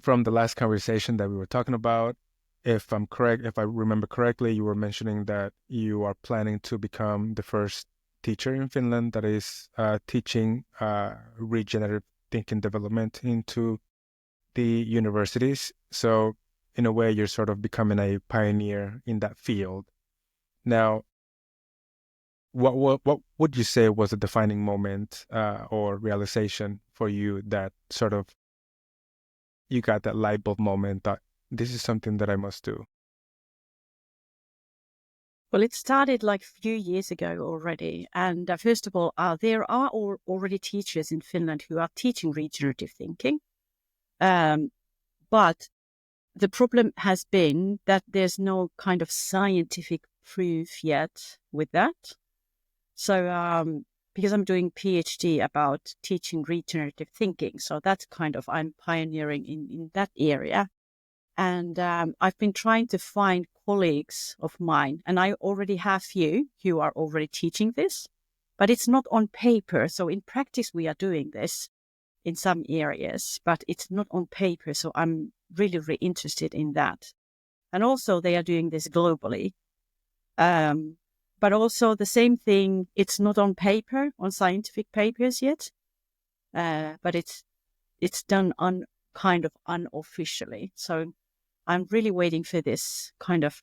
from the last conversation that we were talking about, if I'm correct, if I remember correctly, you were mentioning that you are planning to become the first teacher in Finland that is teaching regenerative thinking development into the universities. So in a way, you're sort of becoming a pioneer in that field. Now, what would you say was a defining moment or realization for you that sort of you got that light bulb moment that this is something that I must do? Well, it started like a few years ago already. And first of all, there are already teachers in Finland who are teaching regenerative thinking. But the problem has been that there's no kind of scientific proof yet with that. So because I'm doing PhD about teaching regenerative thinking, so that's kind of, I'm pioneering in that area. And I've been trying to find colleagues of mine, and I already have few who are already teaching this, but it's not on paper. So in practice, we are doing this in some areas, but it's not on paper. So I'm really interested in that. And also they are doing this globally. But also the same thing, it's not on paper, on scientific papers yet, but it's done kind of unofficially. So I'm really waiting for this kind of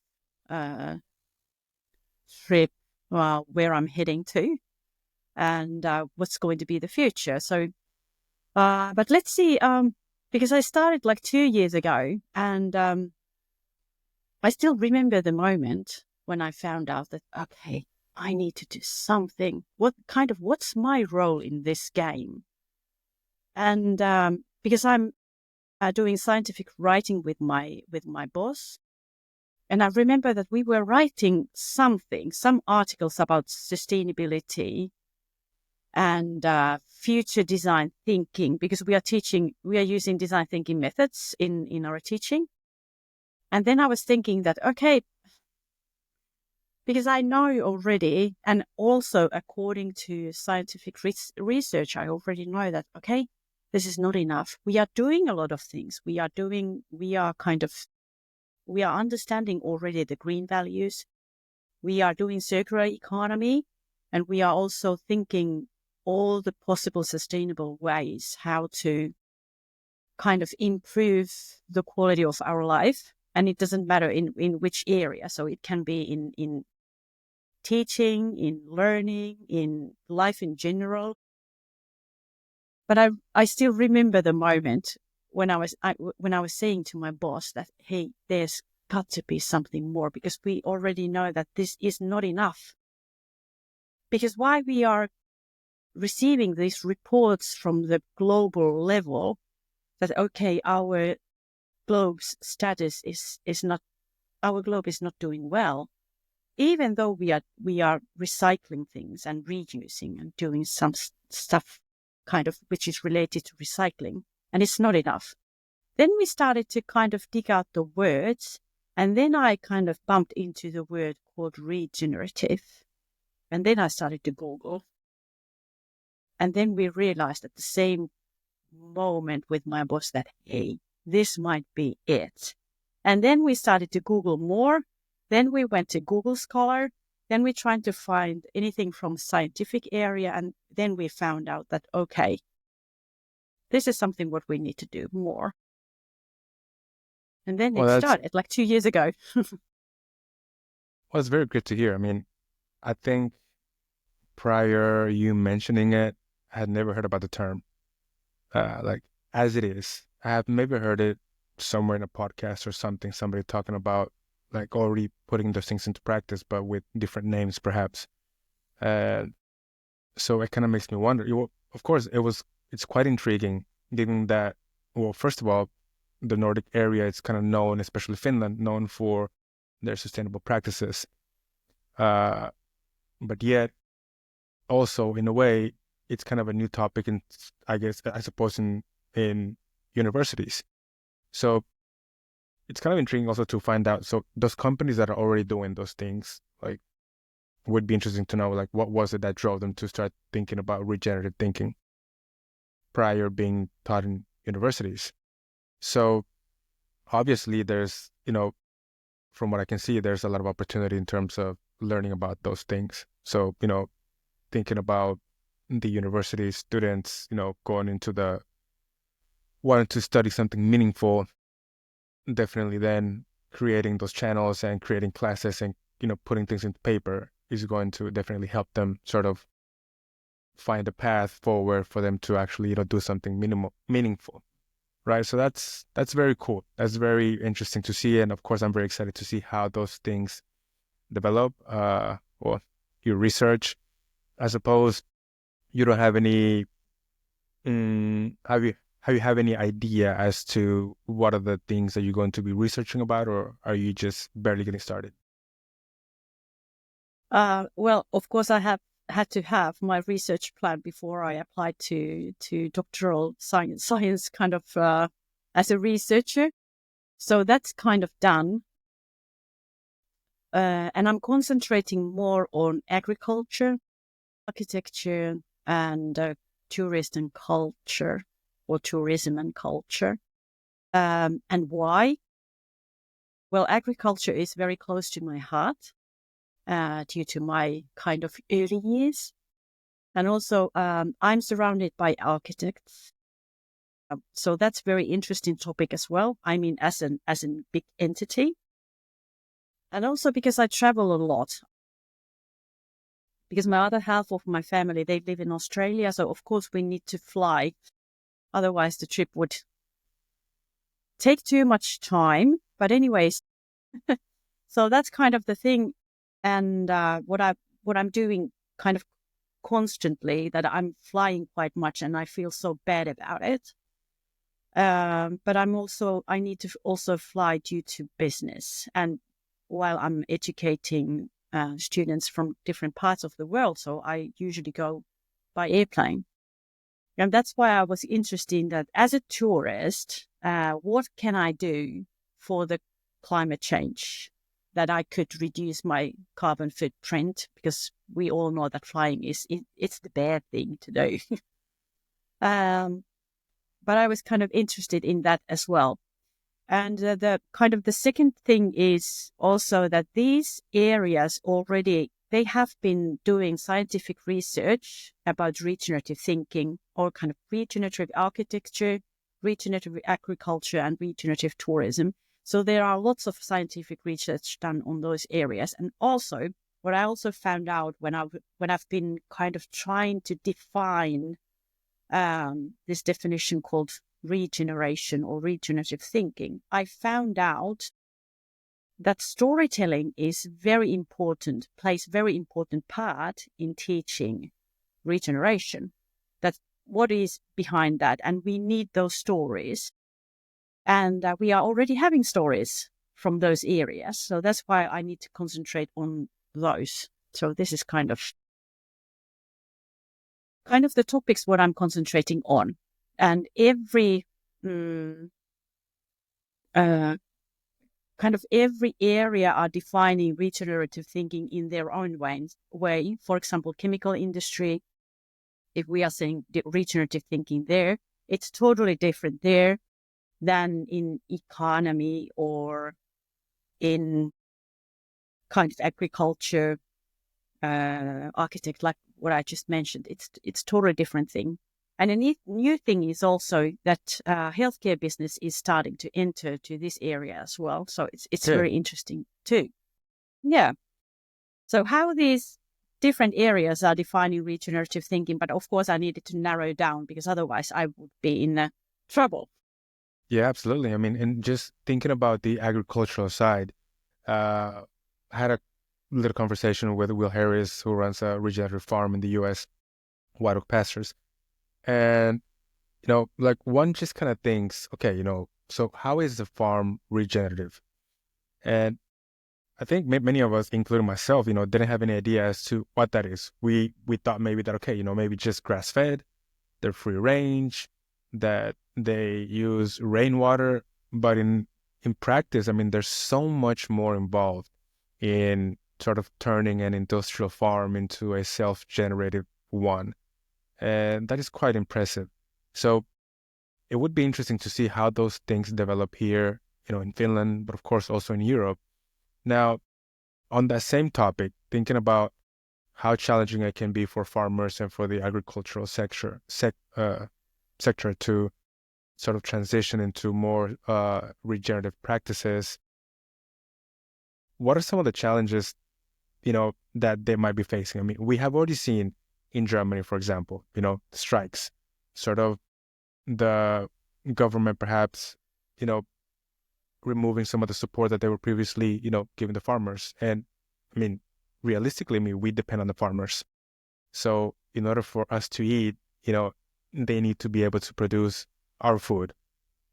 trip where I'm heading to and what's going to be the future. So, but let's see, because I started like 2 years ago, and I still remember the moment when I found out that, okay, I need to do something. What's my role in this game? And because I'm doing scientific writing with my boss, and I remember that we were writing some articles about sustainability and future design thinking, because we are using design thinking methods in our teaching. And then I was thinking that, okay, because I know already, and also according to scientific research, I already know that, okay, this is not enough. We are doing a lot of things. We are understanding already the green values. We are doing circular economy, and we are also thinking all the possible sustainable ways how to kind of improve the quality of our life. And it doesn't matter in which area. So it can be in teaching, in learning, in life in general. But I still remember the moment when I was saying to my boss that, hey, there's got to be something more, because we already know that this is not enough. Because why we are receiving these reports from the global level that, okay, our globe's status is not doing well, even though we are recycling things and reusing and doing some stuff kind of which is related to recycling, and it's not enough. Then we started to kind of dig out the words, and then I kind of bumped into the word called regenerative, and then I started to Google, and then we realized at the same moment with my boss that, hey, this might be it. And then we started to Google more. Then we went to Google Scholar. Then we tried to find anything from scientific area. And then we found out that, okay, this is something what we need to do more. And then it started like 2 years ago. Well, it's very good to hear. I mean, I think prior you mentioning it, I had never heard about the term. Like as it is, I have maybe heard it somewhere in a podcast or something, somebody talking about like already putting those things into practice, but with different names perhaps. So it kind of makes me wonder. Of course, it's quite intriguing, given that, well, first of all, the Nordic area is kind of known, especially Finland, known for their sustainable practices. But yet, also in a way, it's kind of a new topic, and I suppose in universities. So it's kind of intriguing also to find out. So those companies that are already doing those things, like, would be interesting to know, like, what was it that drove them to start thinking about regenerative thinking prior being taught in universities. So obviously there's, from what I can see, there's a lot of opportunity in terms of learning about those things. So, thinking about the university students, going into wanting to study something meaningful, definitely then creating those channels and creating classes and, putting things into paper is going to definitely help them sort of find a path forward for them to actually, do something meaningful. Right. So that's very cool. That's very interesting to see. And of course, I'm very excited to see how those things develop, or your research. I suppose you don't have any, have you have any idea as to what are the things that you're going to be researching about, or are you just barely getting started? Well, of course, I have had to have my research plan before I applied to doctoral science kind of as a researcher. So that's kind of done. And I'm concentrating more on agriculture, architecture, and tourist and culture, or tourism and culture. And why? Well, agriculture is very close to my heart due to my kind of early years. And also, I'm surrounded by architects. So that's very interesting topic as well. I mean, as an big entity. And also because I travel a lot. Because my other half of my family, they live in Australia. So, of course, we need to fly. Otherwise, the trip would take too much time. But anyways, so that's kind of the thing. And what I'm doing kind of constantly, that I'm flying quite much and I feel so bad about it. But I need to also fly due to business. And while I'm educating students from different parts of the world, so I usually go by airplane. And that's why I was interested in that as a tourist, what can I do for the climate change that I could reduce my carbon footprint? Because we all know that flying it's the bad thing to do. But I was kind of interested in that as well. And the kind of the second thing is also that these areas already, they have been doing scientific research about regenerative thinking, or kind of regenerative architecture, regenerative agriculture, and regenerative tourism. So there are lots of scientific research done on those areas. And also, what I also found out when I've been kind of trying to define this definition called regeneration or regenerative thinking, I found out that storytelling is very important, plays very important part in teaching regeneration. That's what is behind that. And we need those stories. And we are already having stories from those areas. So that's why I need to concentrate on those. So this is kind of the topics what I'm concentrating on. And every every area are defining regenerative thinking in their own way. For example, chemical industry, if we are saying regenerative thinking there, it's totally different there than in economy or in kind of agriculture, architect, like what I just mentioned. It's totally different thing. And a new thing is also that healthcare business is starting to enter to this area as well. So it's very interesting too. Yeah. So how these different areas are defining regenerative thinking, but of course I needed to narrow down because otherwise I would be in trouble. Yeah, absolutely. I mean, and just thinking about the agricultural side, I had a little conversation with Will Harris, who runs a regenerative farm in the US, White Oak Pastures. And, like one just kind of thinks, okay, so how is the farm regenerative? And I think many of us, including myself, didn't have any idea as to what that is. We thought maybe that, okay, maybe just grass fed, they're free range, that they use rainwater. But in practice, I mean, there's so much more involved in sort of turning an industrial farm into a self-generative one. And that is quite impressive. So it would be interesting to see how those things develop here in Finland, but of course also in Europe. Now, on that same topic, thinking about how challenging it can be for farmers and for the agricultural sector to sort of transition into more regenerative practices. What are some of the challenges, that they might be facing? I mean, we have already seen in Germany, for example, strikes, sort of the government perhaps, removing some of the support that they were previously, giving the farmers. And I mean, realistically, we depend on the farmers. So in order for us to eat, they need to be able to produce our food.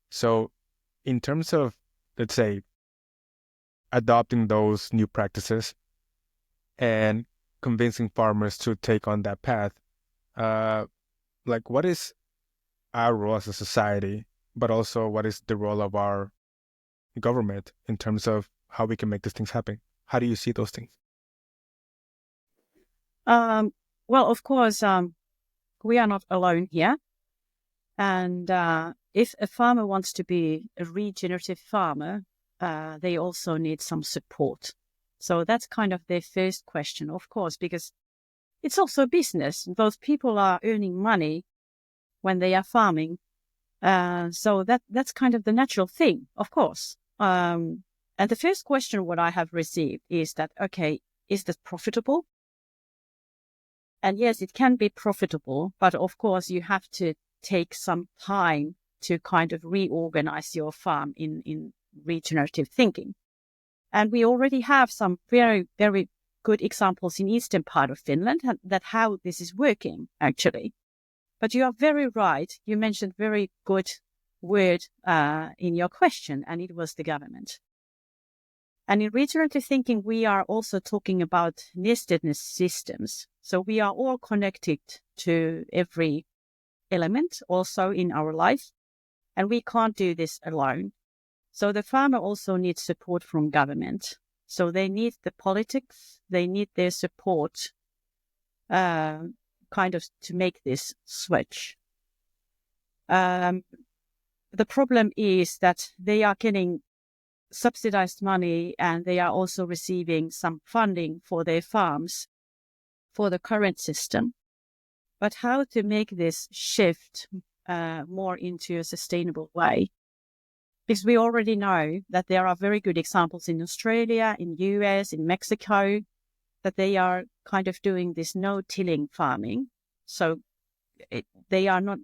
So in terms of, let's say, adopting those new practices and convincing farmers to take on that path, like what is our role as a society, but also what is the role of our government in terms of how we can make these things happen? How do you see those things? Well, of course, we are not alone here. And if a farmer wants to be a regenerative farmer, they also need some support. So that's kind of their first question, of course, because it's also a business. Those people are earning money when they are farming. So that's kind of the natural thing, of course. And the first question what I have received is that, okay, is this profitable? And yes, it can be profitable, but of course you have to take some time to kind of reorganize your farm in regenerative thinking. And we already have some very, very good examples in eastern part of Finland that how this is working, actually. But you are very right. You mentioned very good word in your question, and it was the government. And in regenerative thinking, we are also talking about nestedness systems. So we are all connected to every element also in our life, and we can't do this alone. So the farmer also needs support from government. So they need the politics, they need their support kind of to make this switch. The problem is that they are getting subsidized money and they are also receiving some funding for their farms for the current system. But how to make this shift more into a sustainable way? Because we already know that there are very good examples in Australia, in US, in Mexico, that they are kind of doing this no-tilling farming. So they are not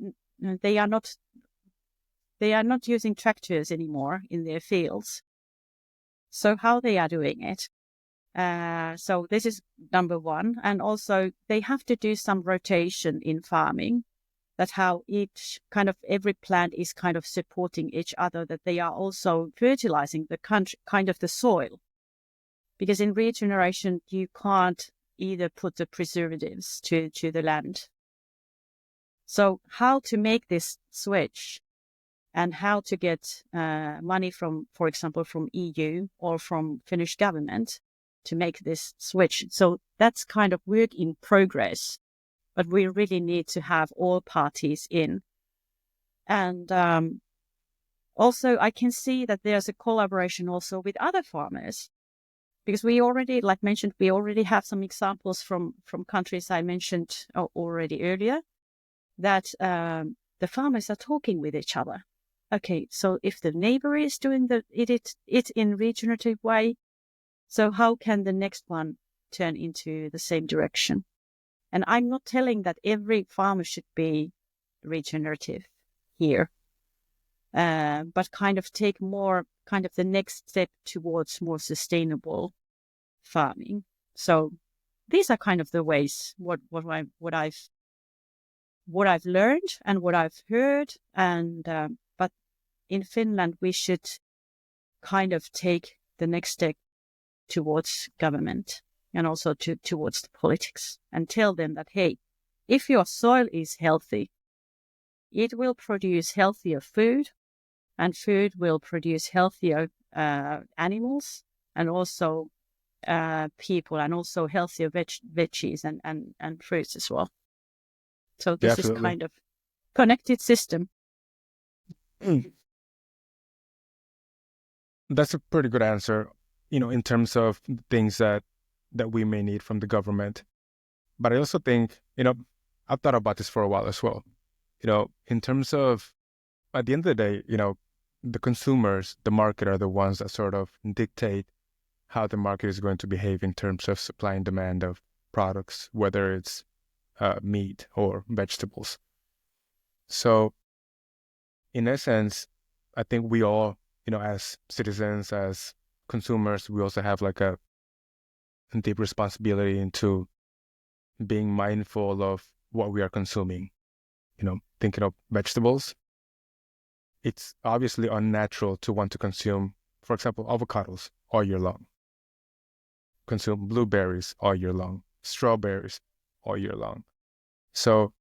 using tractors anymore in their fields. So how they are doing it? So this is number one. And also they have to do some rotation in farming, that how each kind of every plant is kind of supporting each other, that they are also fertilizing the kind of the soil. Because in regeneration, you can't either put the preservatives to the land. So how to make this switch and how to get money from, for example, from EU or from Finnish government to make this switch. So that's kind of work in progress, but we really need to have all parties in. And also I can see that there's a collaboration also with other farmers, because we already, like mentioned, we already have some examples from countries I mentioned already earlier, that the farmers are talking with each other. Okay, so if the neighbor is doing it in regenerative way, so how can the next one turn into the same direction? And I'm not telling that every farmer should be regenerative here, but kind of take more kind of the next step towards more sustainable farming. So these are kind of the ways what I've learned and what I've heard. And but in Finland, we should kind of take the next step towards government and also towards the politics, and tell them that, hey, if your soil is healthy, it will produce healthier food, and food will produce healthier animals, and also people, and also healthier veggies and fruits as well. So this is kind of connected system. That's a pretty good answer, in terms of things that we may need from the government. But I also think, I've thought about this for a while as well. In terms of, at the end of the day, the consumers, the market are the ones that sort of dictate how the market is going to behave in terms of supply and demand of products, whether it's meat or vegetables. So in essence, I think we all, as citizens, as consumers, we also have like a deep responsibility into being mindful of what we are consuming. Thinking of vegetables, it's obviously unnatural to want to consume, for example, avocados all year long, consume blueberries all year long, strawberries all year long. So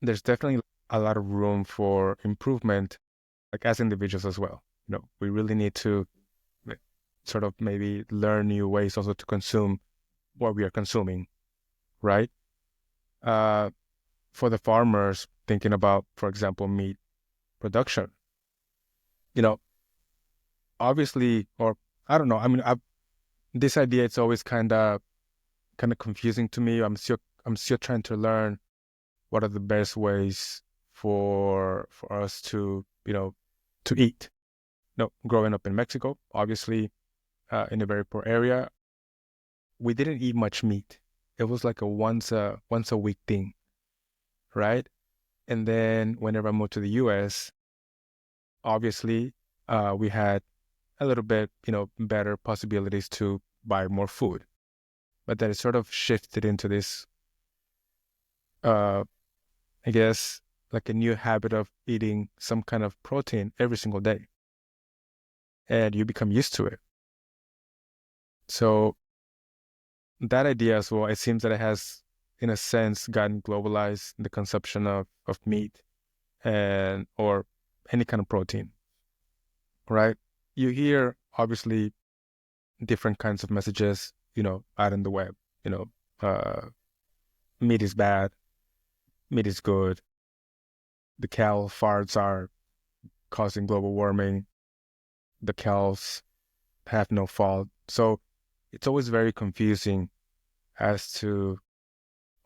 there's definitely a lot of room for improvement, like as individuals as well. We really need to sort of maybe learn new ways also to consume what we are consuming, right? For the farmers, thinking about, for example, meat production, obviously, or I don't know. I mean, this idea, it's always kind of confusing to me. I'm still trying to learn what are the best ways for us to to eat. Growing up in Mexico, obviously, in a very poor area, we didn't eat much meat. It was like a once a week thing, right? And then whenever I moved to the US, obviously, we had a little bit, better possibilities to buy more food. But then it sort of shifted into this, I guess, like a new habit of eating some kind of protein every single day. And you become used to it. So that idea as well, it seems that it has, in a sense, gotten globalized, the consumption of meat and or any kind of protein, right? You hear, obviously, different kinds of messages, out in the web, uh, meat is bad, meat is good, the cow farts are causing global warming, the cows have no fault. So it's always very confusing as to,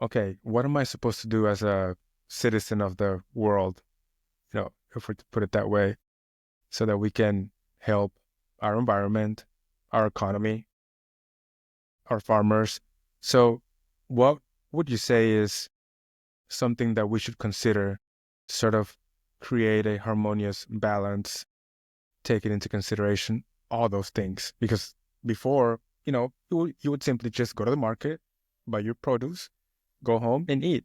okay, what am I supposed to do as a citizen of the world, if we're to put it that way, so that we can help our environment, our economy, our farmers. So what would you say is something that we should consider, sort of create a harmonious balance, taking into consideration all those things? Because before, you would simply just go to the market, buy your produce, go home and eat.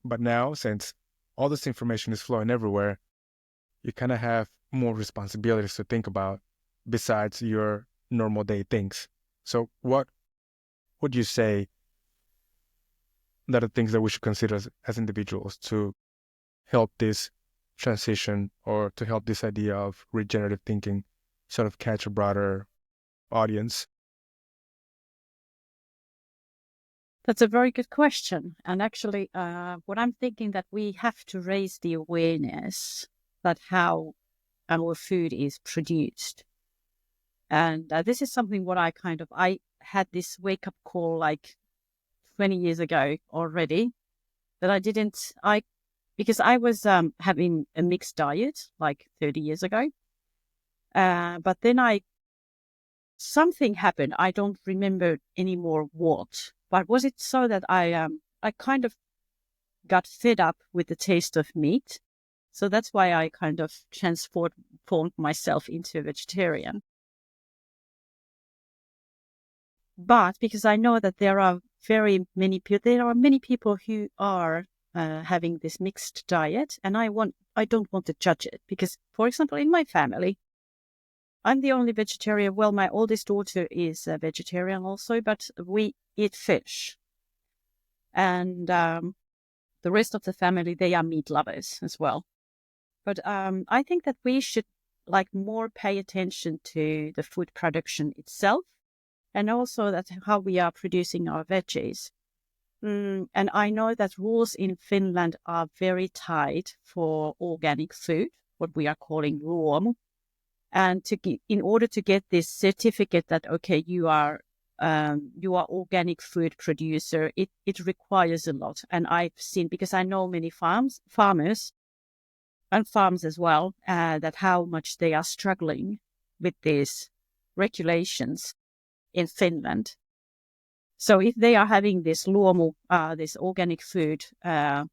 But now, since all this information is flowing everywhere, you kind of have more responsibilities to think about besides your normal day things. So what would you say that are things that we should consider as individuals to help this transition, or to help this idea of regenerative thinking sort of catch a broader audience? That's a very good question. And actually, what I'm thinking that we have to raise the awareness that how our food is produced. And this is something what I had this wake up call like 20 years ago already, that because I was having a mixed diet like 30 years ago. But then something happened. I don't remember anymore what, but was it so that I kind of got fed up with the taste of meat. So that's why I kind of transformed myself into a vegetarian. But because I know that there are many people who are having this mixed diet, and I don't want to judge it, because, for example, in my family, I'm the only vegetarian. Well, my oldest daughter is a vegetarian also, but we eat fish. And the rest of the family, they are meat lovers as well. But I think that we should more pay attention to the food production itself, and also that how we are producing our veggies. And I know that rules in Finland are very tight for organic food, what we are calling ruomu. And in order to get this certificate that, okay, you are organic food producer, it requires a lot. And I've seen, because I know many farmers and farms as well, that how much they are struggling with these regulations in Finland. So if they are having this luomu, this organic food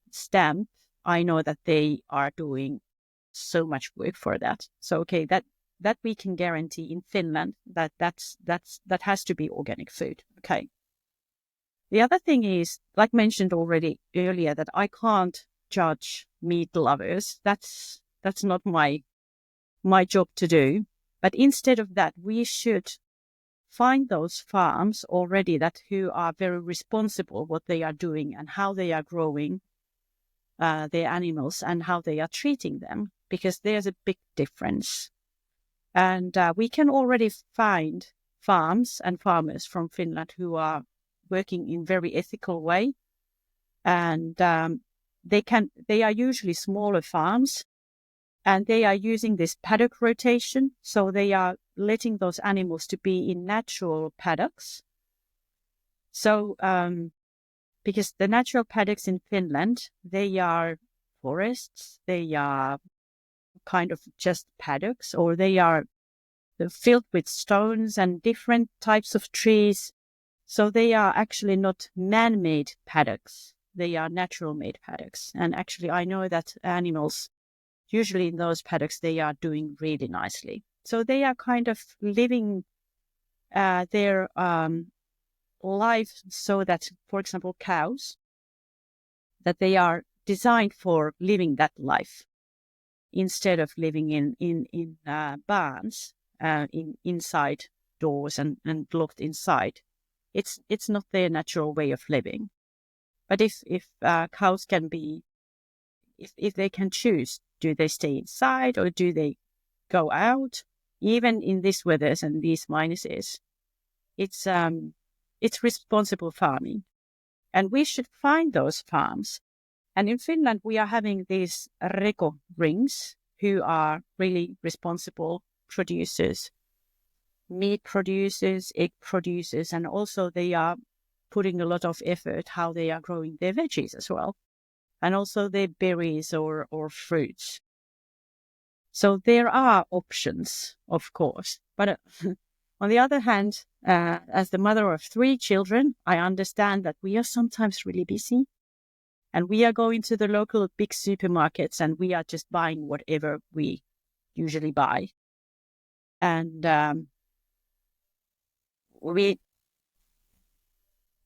stamp, I know that they are doing so much work for that. So okay, that we can guarantee in Finland that has to be organic food. Okay. The other thing is, like mentioned already earlier, that I can't judge meat lovers. That's not my job to do. But instead of that, we should find those farms already that who are very responsible what they are doing and how they are growing their animals and how they are treating them, because there's a big difference. And we can already find farms and farmers from Finland who are working in very ethical way, and they are usually smaller farms, and they are using this paddock rotation, so they are letting those animals to be in natural paddocks. So because the natural paddocks in Finland, they are forests, they are kind of just paddocks, or they are filled with stones and different types of trees. So they are actually not man-made paddocks. They are natural-made paddocks. And actually, I know that animals, usually in those paddocks, they are doing really nicely. So they are kind of living their life so that, for example, cows, that they are designed for living that life instead of living in barns, inside doors and locked inside. It's not their natural way of living. But if cows can be, if they can choose, do they stay inside or do they go out? Even in these weathers and these minuses, it's responsible farming, and we should find those farms. And in Finland, we are having these reko rings who are really responsible producers, meat producers, egg producers, and also they are putting a lot of effort how they are growing their veggies as well, and also their berries or fruits. So there are options, of course. But on the other hand, as the mother of 3 children, I understand that we are sometimes really busy. And we are going to the local big supermarkets and we are just buying whatever we usually buy. And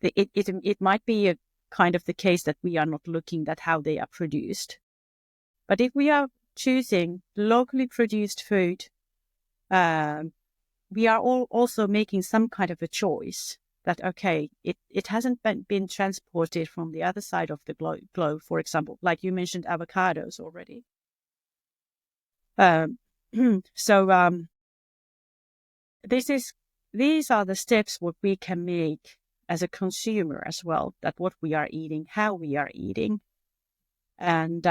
it might be a kind of the case that we are not looking at how they are produced. But if we are choosing locally produced food, we are also making some kind of a choice that, okay, it hasn't been transported from the other side of the globe, for example, like you mentioned avocados already. So these are the steps what we can make as a consumer as well, that what we are eating, how we are eating. And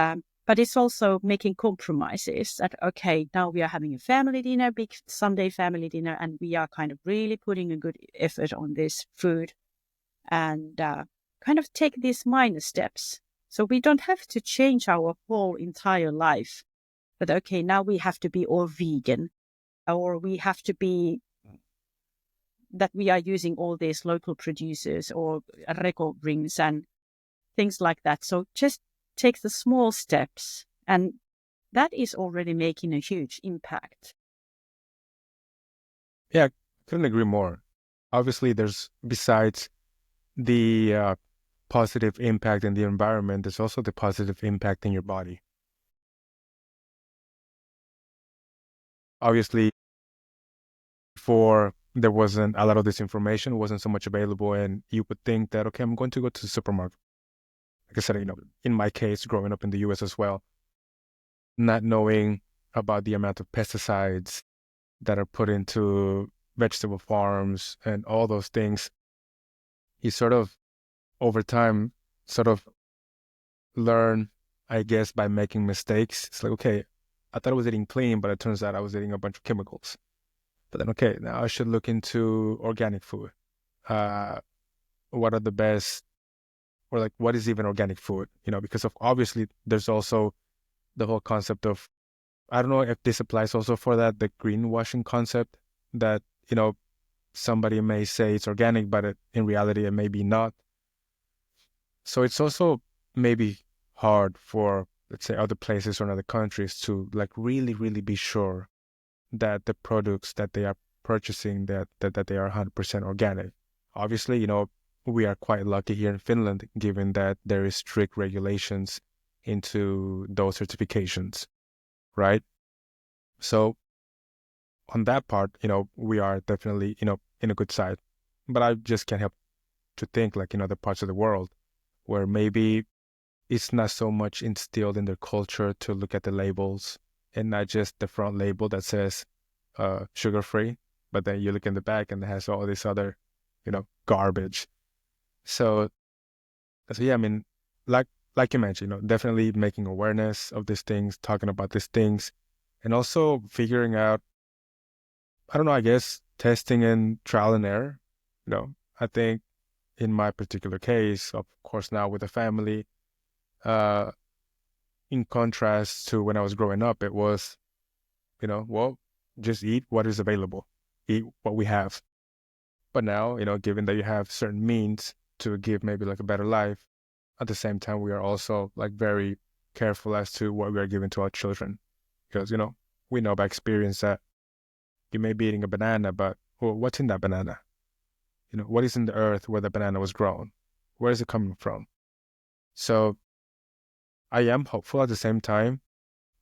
but it's also making compromises that, okay, now we are having a family dinner, big Sunday family dinner, and we are kind of really putting a good effort on this food and kind of take these minor steps. So we don't have to change our whole entire life. But okay, now we have to be all vegan, or we have to be that we are using all these local producers or reko rings and things like that. So just take the small steps, and that is already making a huge impact. Yeah, couldn't agree more. Obviously, there's, besides the positive impact in the environment, there's also the positive impact in your body. Obviously, before there wasn't a lot of this information, wasn't so much available, and you would think that, okay, I'm going to go to the supermarket. Like I said, in my case, growing up in the US as well, not knowing about the amount of pesticides that are put into vegetable farms and all those things, you sort of, over time, sort of learn, I guess, by making mistakes. It's like, okay, I thought I was eating clean, but it turns out I was eating a bunch of chemicals. But then, okay, now I should look into organic food. Uh, what are the best, or like, what is even organic food? Because of obviously there's also the whole concept of, I don't know if this applies also for that, the greenwashing concept that, somebody may say it's organic, but in reality, it may be not. So it's also maybe hard for, let's say, other places or other countries to like really, really be sure that the products that they are purchasing, that they are 100% organic. Obviously, we are quite lucky here in Finland, given that there is strict regulations into those certifications, right? So on that part, we are definitely, in a good side. But I just can't help to think like in other parts of the world where maybe it's not so much instilled in their culture to look at the labels and not just the front label that says sugar free, but then you look in the back and it has all this other, garbage. So yeah, I mean, like you mentioned, definitely making awareness of these things, talking about these things, and also figuring out, I don't know, I guess testing and trial and error. I think in my particular case, of course, now with a family, uh, in contrast to when I was growing up, it was, well, just eat what is available, eat what we have. But now, given that you have certain means to give maybe like a better life, at the same time, we are also like very careful as to what we are giving to our children. Because, we know by experience that you may be eating a banana, but well, what's in that banana? What is in the earth where the banana was grown? Where is it coming from? So I am hopeful at the same time,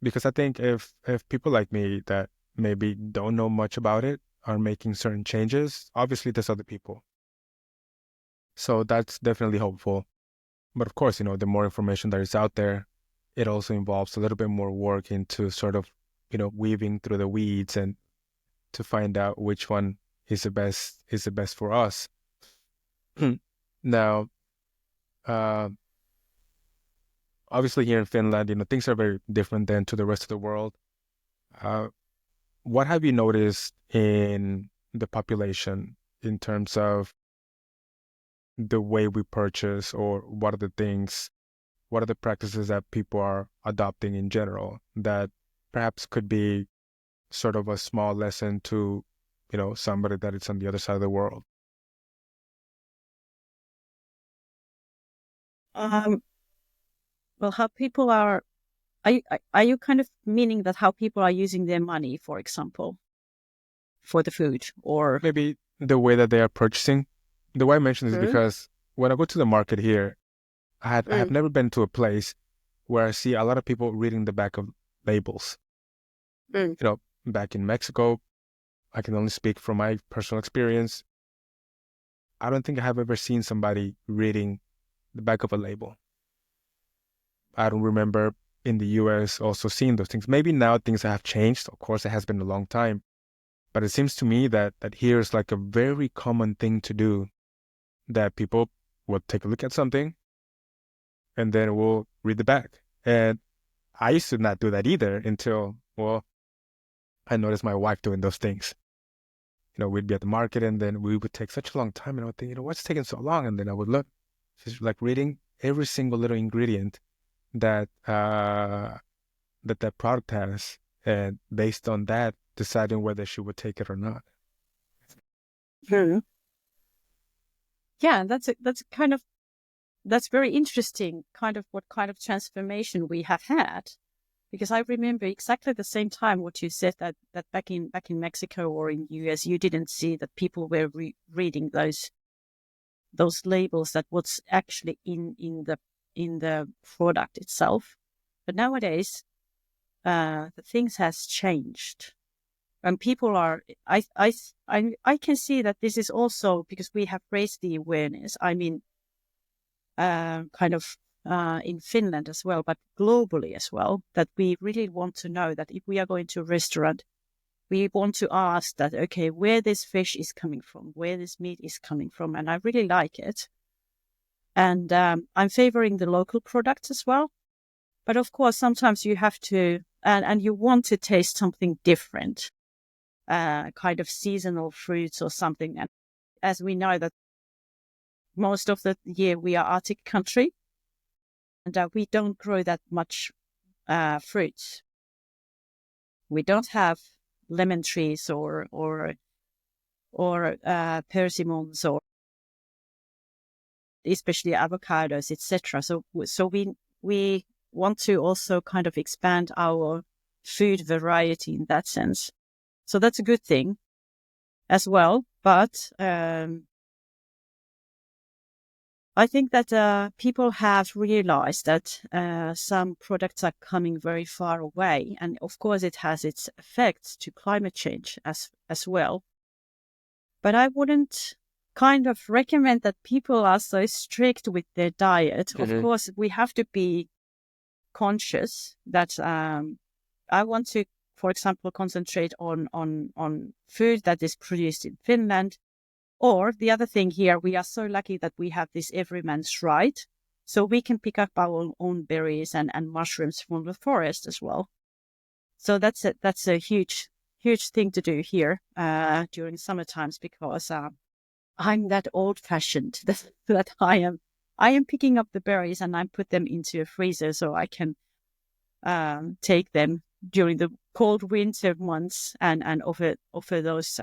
because I think if people like me that maybe don't know much about it are making certain changes, obviously there's other people. So that's definitely hopeful. But of course, the more information that is out there, it also involves a little bit more work into sort of, weaving through the weeds and to find out which one is the best for us. Now, uh, obviously here in Finland, things are very different than to the rest of the world. Uh, what have you noticed in the population in terms of the way we purchase, or what are the practices that people are adopting in general that perhaps could be sort of a small lesson to, somebody that is on the other side of the world? Um, well, how people are you kind of meaning that how people are using their money, for example, for the food, or Maybe the way that they are purchasing. The way I mention this is mm, because when I go to the market here, I have mm, never been to a place where I see a lot of people reading the back of labels. mm, Back in Mexico, I can only speak from my personal experience. I don't think I have ever seen somebody reading the back of a label. I don't remember in the US also seeing those things. Maybe now things have changed. Of course, it has been a long time. But it seems to me that here is like a very common thing to do, that people will take a look at something and then we'll read the back. And I used to not do that either until, well, I noticed my wife doing those things. We'd be at the market and then we would take such a long time, and I would think, what's taking so long? And then I would look, she's like reading every single little ingredient that that product has, and based on that, deciding whether she would take it or not. mm. Yeah, that's very interesting. Kind of what kind of transformation we have had, because I remember exactly the same time what you said, that back in Mexico or in US, you didn't see that people were reading those labels, that what's actually in the product itself. But nowadays, the things has changed, and people are. I can see that this is also because we have raised the awareness. I mean, kind of in Finland as well, but globally as well, that we really want to know that if we are going to a restaurant, we want to ask that, okay, where this fish is coming from, where this meat is coming from. And I really like it. And I'm favoring the local products as well. But of course, sometimes you have to and you want to taste something different, kind of seasonal fruits or something. And as we know that most of the year we are Arctic country, and we don't grow that much fruits. We don't have lemon trees or persimmons or especially avocados, etc. So we want to also kind of expand our food variety in that sense. So that's a good thing as well. But I think that people have realized that some products are coming very far away. And of course, it has its effects to climate change as well. But I wouldn't kind of recommend that people are so strict with their diet. Mm-hmm. Of course, we have to be conscious that I want to, for example, concentrate on food that is produced in Finland. Or the other thing here, we are so lucky that we have this everyman's right. So we can pick up our own berries and mushrooms from the forest as well. So that's a huge thing to do here during summer times, because I'm that old-fashioned that I am picking up the berries and I put them into a freezer so I can take them during the cold winter months and offer those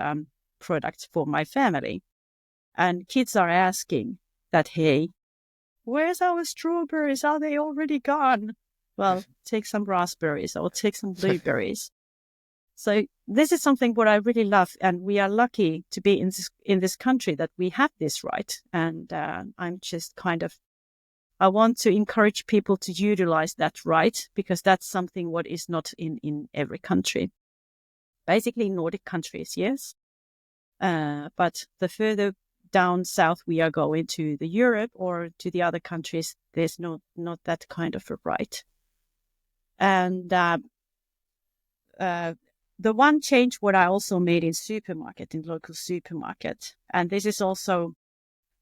products for my family. And kids are asking that, hey, where's our strawberries? Are they already gone? Well, take some raspberries or take some blueberries. So this is something what I really love, and we are lucky to be in this country that we have this right. And I'm just I want to encourage people to utilize that right, because that's something what is not in every country. Basically, Nordic countries, yes. But the further down south we are going to the Europe or to the other countries, there's not that kind of a right. And the one change what I also made in local supermarket, and this is also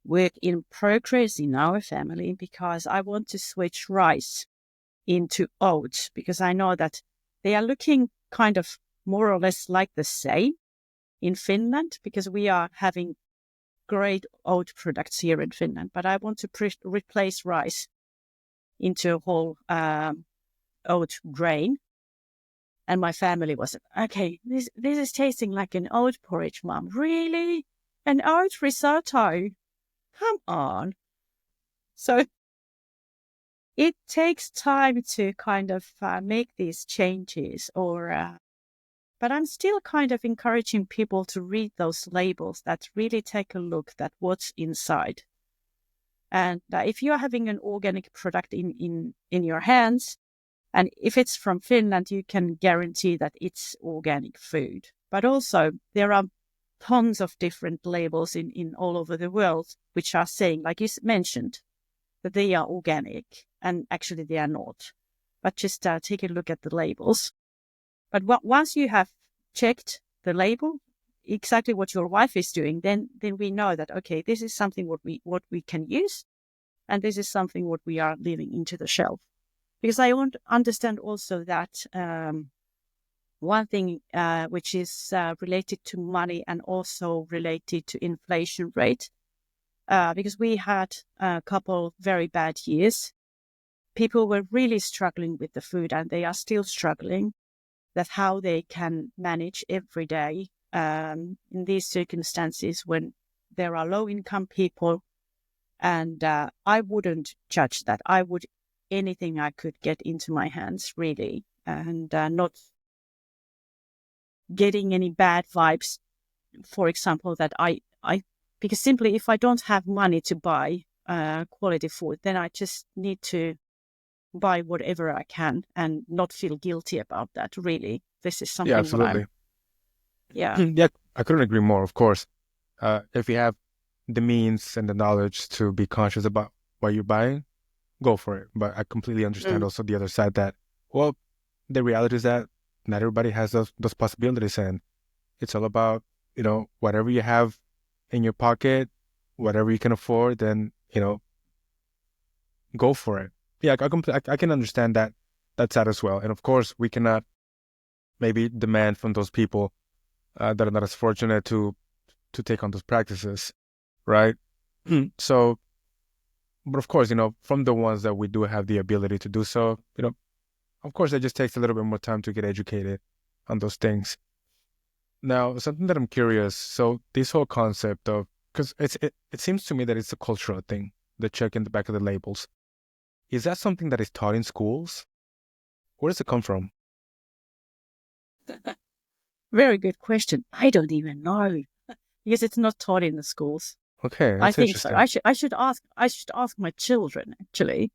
work in progress in our family, because I want to switch rice into oats, because I know that they are looking kind of more or less like the same in Finland, because we are having great oat products here in Finland, but I want to replace rice into a whole oat grain. And my family was, okay, this is tasting like an oat porridge, Mom. Really? An oat risotto? Come on. So it takes time to kind of make these changes, but I'm still kind of encouraging people to read those labels, that really take a look at what's inside. And if you're having an organic product in your hands, and if it's from Finland, you can guarantee that it's organic food. But also there are tons of different labels in all over the world, which are saying, like you mentioned, that they are organic, and actually they are not. But just take a look at the labels. But once you have checked the label, exactly what your wife is doing, then we know that, okay, this is something what we can use, and this is something what we are leaving into the shelf. Because I understand also that one thing which is related to money and also related to inflation rate, because we had a couple very bad years. People were really struggling with the food, and they are still struggling, that how they can manage every day in these circumstances when there are low-income people. And I wouldn't judge that. I would anything I could get into my hands, really, and not getting any bad vibes. For example, that I because simply if I don't have money to buy quality food, then I just need to buy whatever I can and not feel guilty about that. Really, this is something. Yeah, absolutely. Yeah, Yeah, I couldn't agree more. Of course, if you have the means and the knowledge to be conscious about what you're buying, go for it. But I completely understand also the other side, that, well, the reality is that not everybody has those possibilities, and it's all about, whatever you have in your pocket, whatever you can afford, then, go for it. Yeah, I can understand that side as well. And of course, we cannot maybe demand from those people that are not as fortunate to take on those practices, right? So, but of course, from the ones that we do have the ability to do so, of course, it just takes a little bit more time to get educated on those things. Now, something that I'm curious, so this whole concept of, because it seems to me that it's a cultural thing, the check in the back of the labels. Is that something that is taught in schools? Where does it come from? Very good question. I don't even know because it's not taught in the schools. Okay, I that's think so. interesting. I should ask my children actually.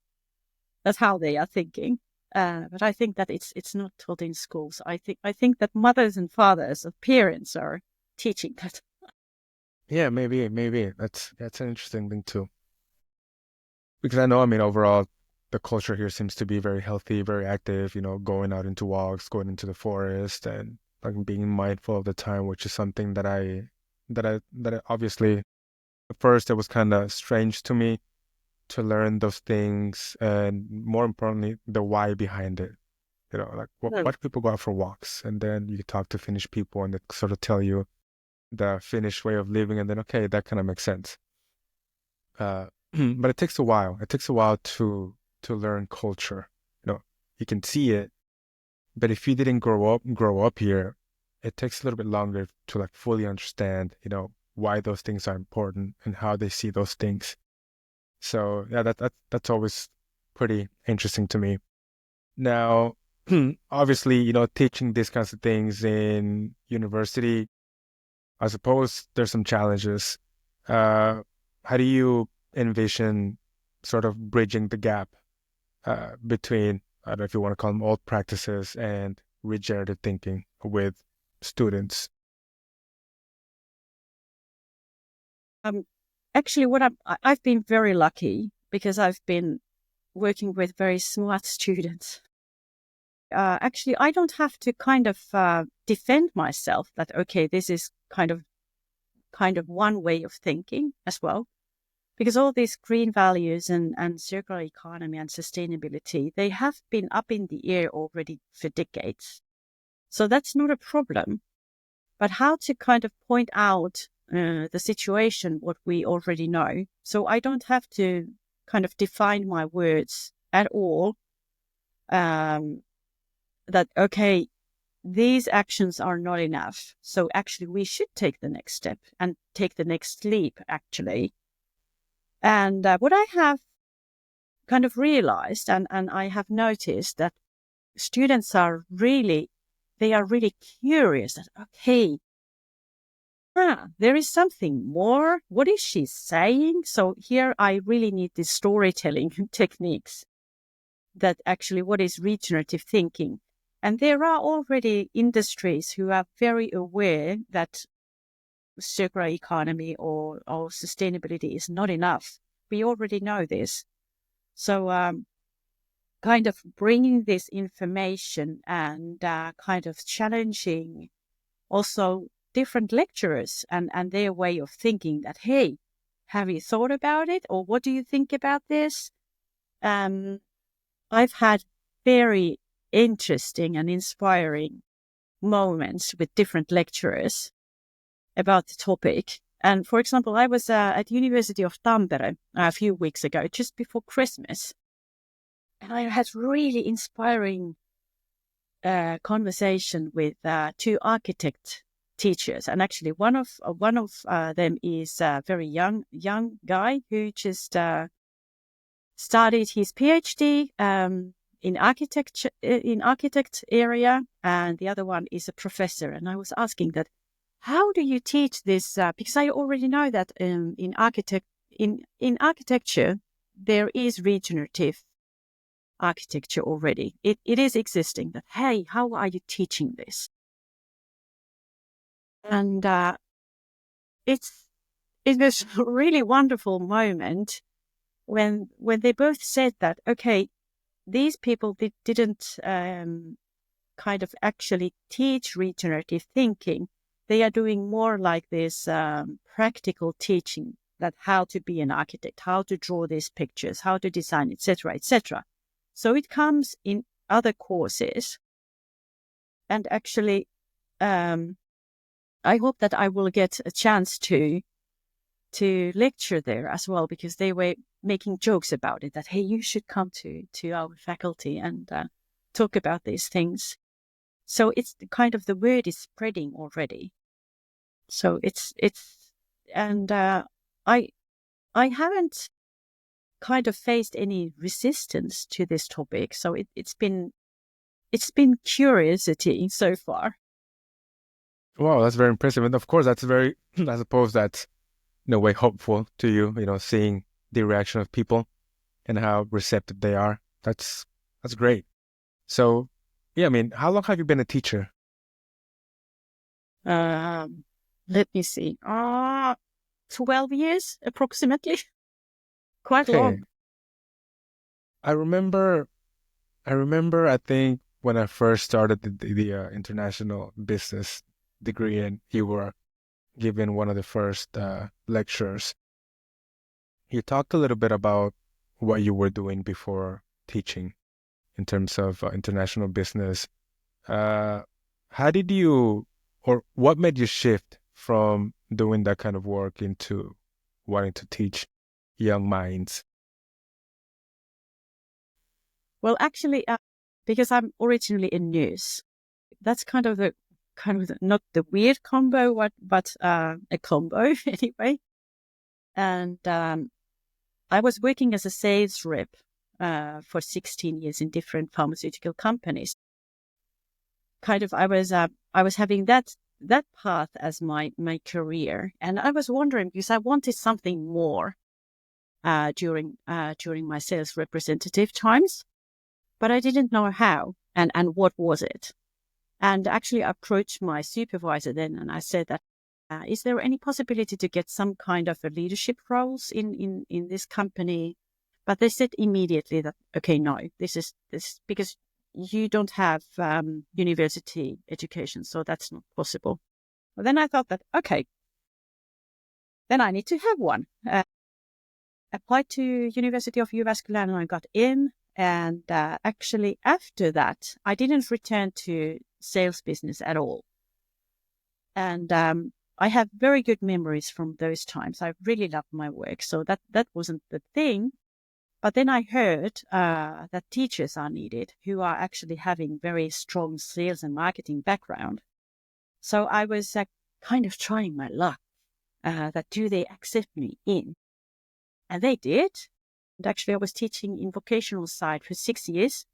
That's how they are thinking. But I think that it's not taught in schools. I think that mothers and fathers or parents are teaching that. Yeah, maybe. That's an interesting thing too. Because I know, I mean, overall, the culture here seems to be very healthy, very active, going out into walks, going into the forest, and like being mindful of the time, which is something that I obviously at first it was kind of strange to me to learn those things, and more importantly, the why behind it. Like why do people go out for walks? And then you talk to Finnish people and they sort of tell you the Finnish way of living, and then okay, that kind of makes sense. But it takes a while. It takes a while to learn culture. You can see it, but if you didn't grow up here, it takes a little bit longer to like fully understand, why those things are important and how they see those things. So yeah, that's always pretty interesting to me. Now, obviously, teaching these kinds of things in university, I suppose there's some challenges. How do you envision sort of bridging the gap between, I don't know if you want to call them old practices and regenerative thinking with students? Actually, I've been very lucky because I've been working with very smart students. Actually, I don't have to kind of defend myself that okay, this is kind of one way of thinking as well. Because all these green values and circular economy and sustainability, they have been up in the air already for decades. So that's not a problem. But how to kind of point out the situation, what we already know. So I don't have to kind of define my words at all. That, okay, these actions are not enough. So actually we should take the next step and take the next leap, actually. And what I have kind of realized and I have noticed that students are really curious that, okay, there is something more. What is she saying? So here I really need these storytelling techniques that actually what is regenerative thinking. And there are already industries who are very aware that circular economy or sustainability is not enough. We already know this. So kind of bringing this information and kind of challenging also different lecturers and their way of thinking that, hey, have you thought about it? Or what do you think about this? I've had very interesting and inspiring moments with different lecturers about the topic. And for example, I was at University of Tampere a few weeks ago, just before Christmas. And I had really inspiring conversation with two architect teachers. And actually one of them is a very young guy who just started his PhD in architect area. And the other one is a professor. And I was asking that, how do you teach this? Because I already know that in architecture, there is regenerative architecture already. It is existing. That, hey, how are you teaching this? And it was a really wonderful moment when they both said that, okay, these people didn't kind of actually teach regenerative thinking. They are doing more like this practical teaching, that how to be an architect, how to draw these pictures, how to design, etc., etc. So it comes in other courses. And actually, I hope that I will get a chance to lecture there as well, because they were making jokes about it, that, hey, you should come to our faculty and talk about these things. So it's the word is spreading already. So it's and I haven't kind of faced any resistance to this topic. So it's been curiosity so far. Wow, that's very impressive. And of course, that's very, I suppose that's in a way hopeful to you, seeing the reaction of people and how receptive they are. That's great. So, yeah, I mean, how long have you been a teacher? Let me see. 12 years approximately. Quite Okay. long. I remember, I think when I first started the international business degree, and you were given one of the first lectures, you talked a little bit about what you were doing before teaching in terms of international business. Uh, how did you, or what made you shift from doing that kind of work into wanting to teach young minds? Well, actually, because I'm originally in news, that's kind of not the weird combo, but a combo anyway. And I was working as a sales rep for 16 years in different pharmaceutical companies. I was having that path as my career, and I was wondering, because I wanted something more during my sales representative times, but I didn't know how and what was it. And actually, I approached my supervisor then, and I said that, is there any possibility to get some kind of a leadership roles in this company? But they said immediately that, okay, no, this because you don't have university education, so that's not possible. Well, then I thought that, okay, then I need to have one. Applied to University of Jyväskylä and I got in. And actually, after that, I didn't return to sales business at all. And I have very good memories from those times. I really loved my work. So that wasn't the thing. But then I heard that teachers are needed who are actually having very strong sales and marketing background. So I was kind of trying my luck, that do they accept me in? And they did. And actually, I was teaching in vocational side for 6 years.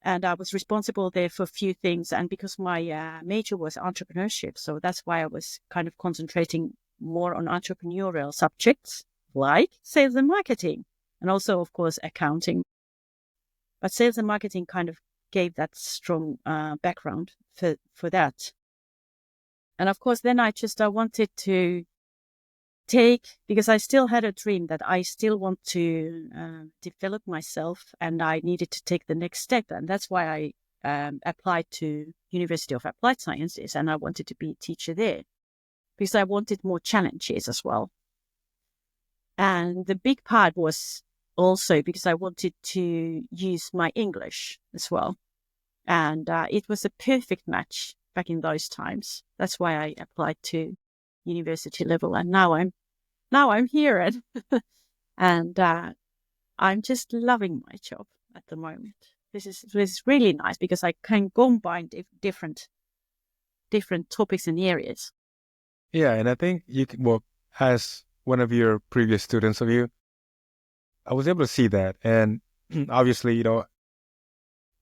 And I was responsible there for a few things. And because my major was entrepreneurship, so that's why I was kind of concentrating more on entrepreneurial subjects like sales and marketing, and also, of course, accounting. But sales and marketing kind of gave that strong background for that. And of course, then I wanted to because I still had a dream that I still want to develop myself, and I needed to take the next step. And that's why I applied to University of Applied Sciences, and I wanted to be a teacher there because I wanted more challenges as well. And the big part was also because I wanted to use my English as well. And it was a perfect match back in those times. That's why I applied to university level. And now I'm here and I'm just loving my job at the moment. This is really nice because I can combine different topics and areas. Yeah, and I think you can, well, as one of your previous students of you, I was able to see that. And obviously,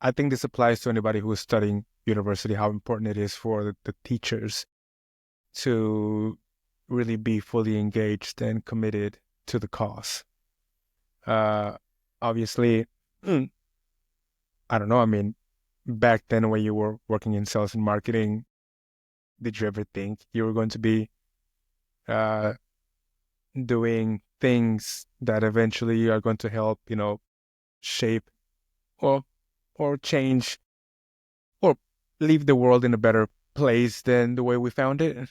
I think this applies to anybody who is studying university, how important it is for the teachers to really be fully engaged and committed to the cause. Obviously, I don't know. I mean, back then when you were working in sales and marketing, did you ever think you were going to be uh, doing things that eventually are going to help, shape or change or leave the world in a better place than the way we found it?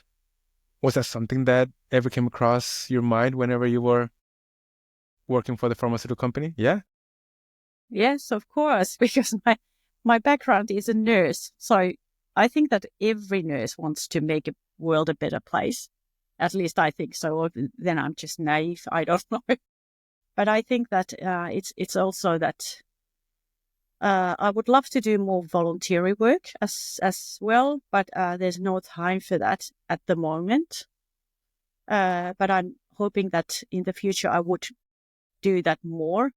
Was that something that ever came across your mind whenever you were working for the pharmaceutical company? Yeah. Yes, of course, because my background is a nurse. So I think that every nurse wants to make a world a better place. At least I think so. Or then I'm just naive. I don't know. But I think that it's also that I would love to do more voluntary work as well, but there's no time for that at the moment. But I'm hoping that in the future I would do that more.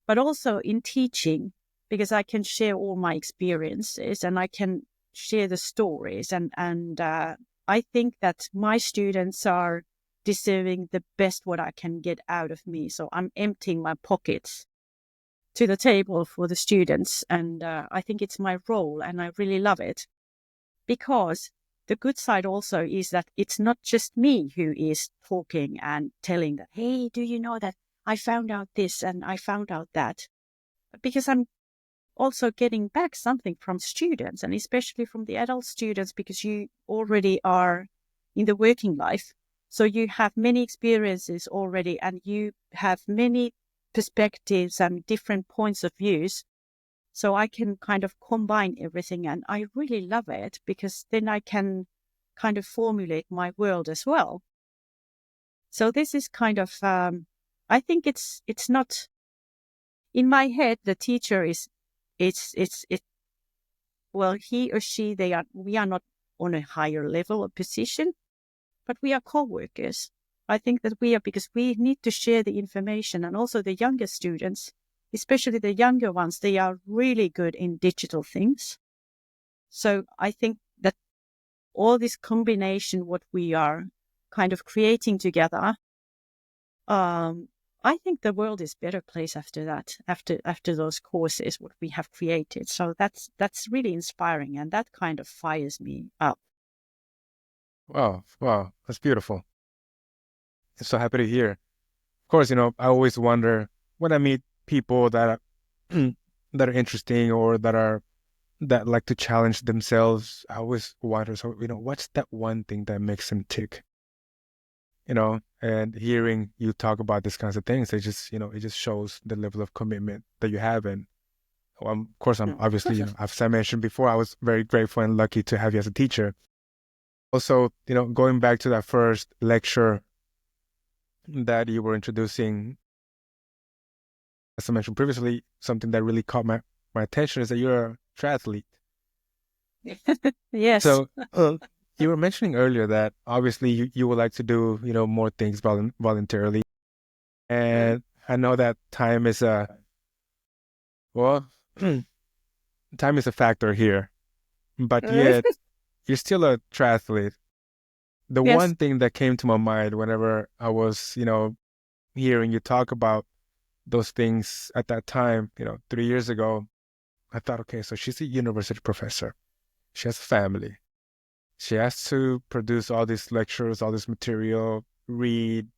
But also in teaching, because I can share all my experiences and I can share the stories. And I think that my students are deserving the best what I can get out of me. So I'm emptying my pockets to the table for the students. And I think it's my role and I really love it. Because the good side also is that it's not just me who is talking and telling that, hey, do you know that I found out this and I found out that? Because I'm also getting back something from students, and especially from the adult students, because you already are in the working life. So you have many experiences already and you have many perspectives and different points of views. So I can kind of combine everything, and I really love it because then I can kind of formulate my world as well. So this is kind of, I think it's not in my head. The teacher is, well, he or she, we are not on a higher level of position, but we are co-workers. I think that we are, because we need to share the information, and also the younger students, especially the younger ones, they are really good in digital things. So I think that all this combination, what we are kind of creating together, I think the world is a better place after that, after those courses, what we have created. So that's really inspiring, and that kind of fires me up. Wow, wow, that's beautiful. I'm so happy to hear. Of course, I always wonder when I meet people that are that are interesting or that like to challenge themselves. I always wonder, so what's that one thing that makes them tick? And hearing you talk about these kinds of things, it just shows the level of commitment that you have. And of course, I'm obviously, as I mentioned before, I was very grateful and lucky to have you as a teacher. Also, going back to that first lecture that you were introducing, as I mentioned previously, something that really caught my attention is that you're a triathlete. Yes. So you were mentioning earlier that obviously you would like to do, more things voluntarily. And I know that time is time is a factor here, but yet you're still a triathlete. The Yes. one thing that came to my mind whenever I was, hearing you talk about those things at that time, 3 years ago, I thought, okay, so she's a university professor. She has a family. She has to produce all these lectures, all this material, read,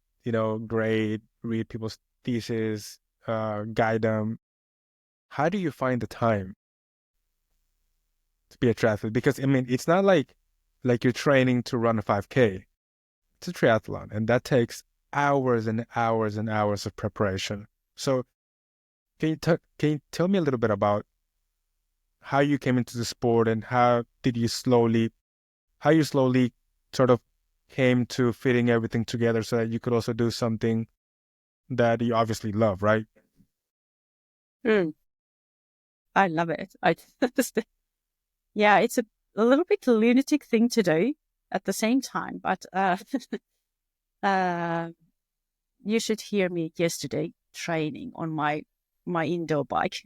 grade, read people's thesis, guide them. How do you find the time to be a triathlete? Because it's not like you're training to run a 5K. It's a triathlon, and that takes hours and hours and hours of preparation. So can you tell me a little bit about how you came into the sport and how you slowly sort of came to fitting everything together so that you could also do something that you obviously love, right? I love it. Yeah, it's a little bit lunatic thing to do at the same time, but you should hear me yesterday training on my indoor bike.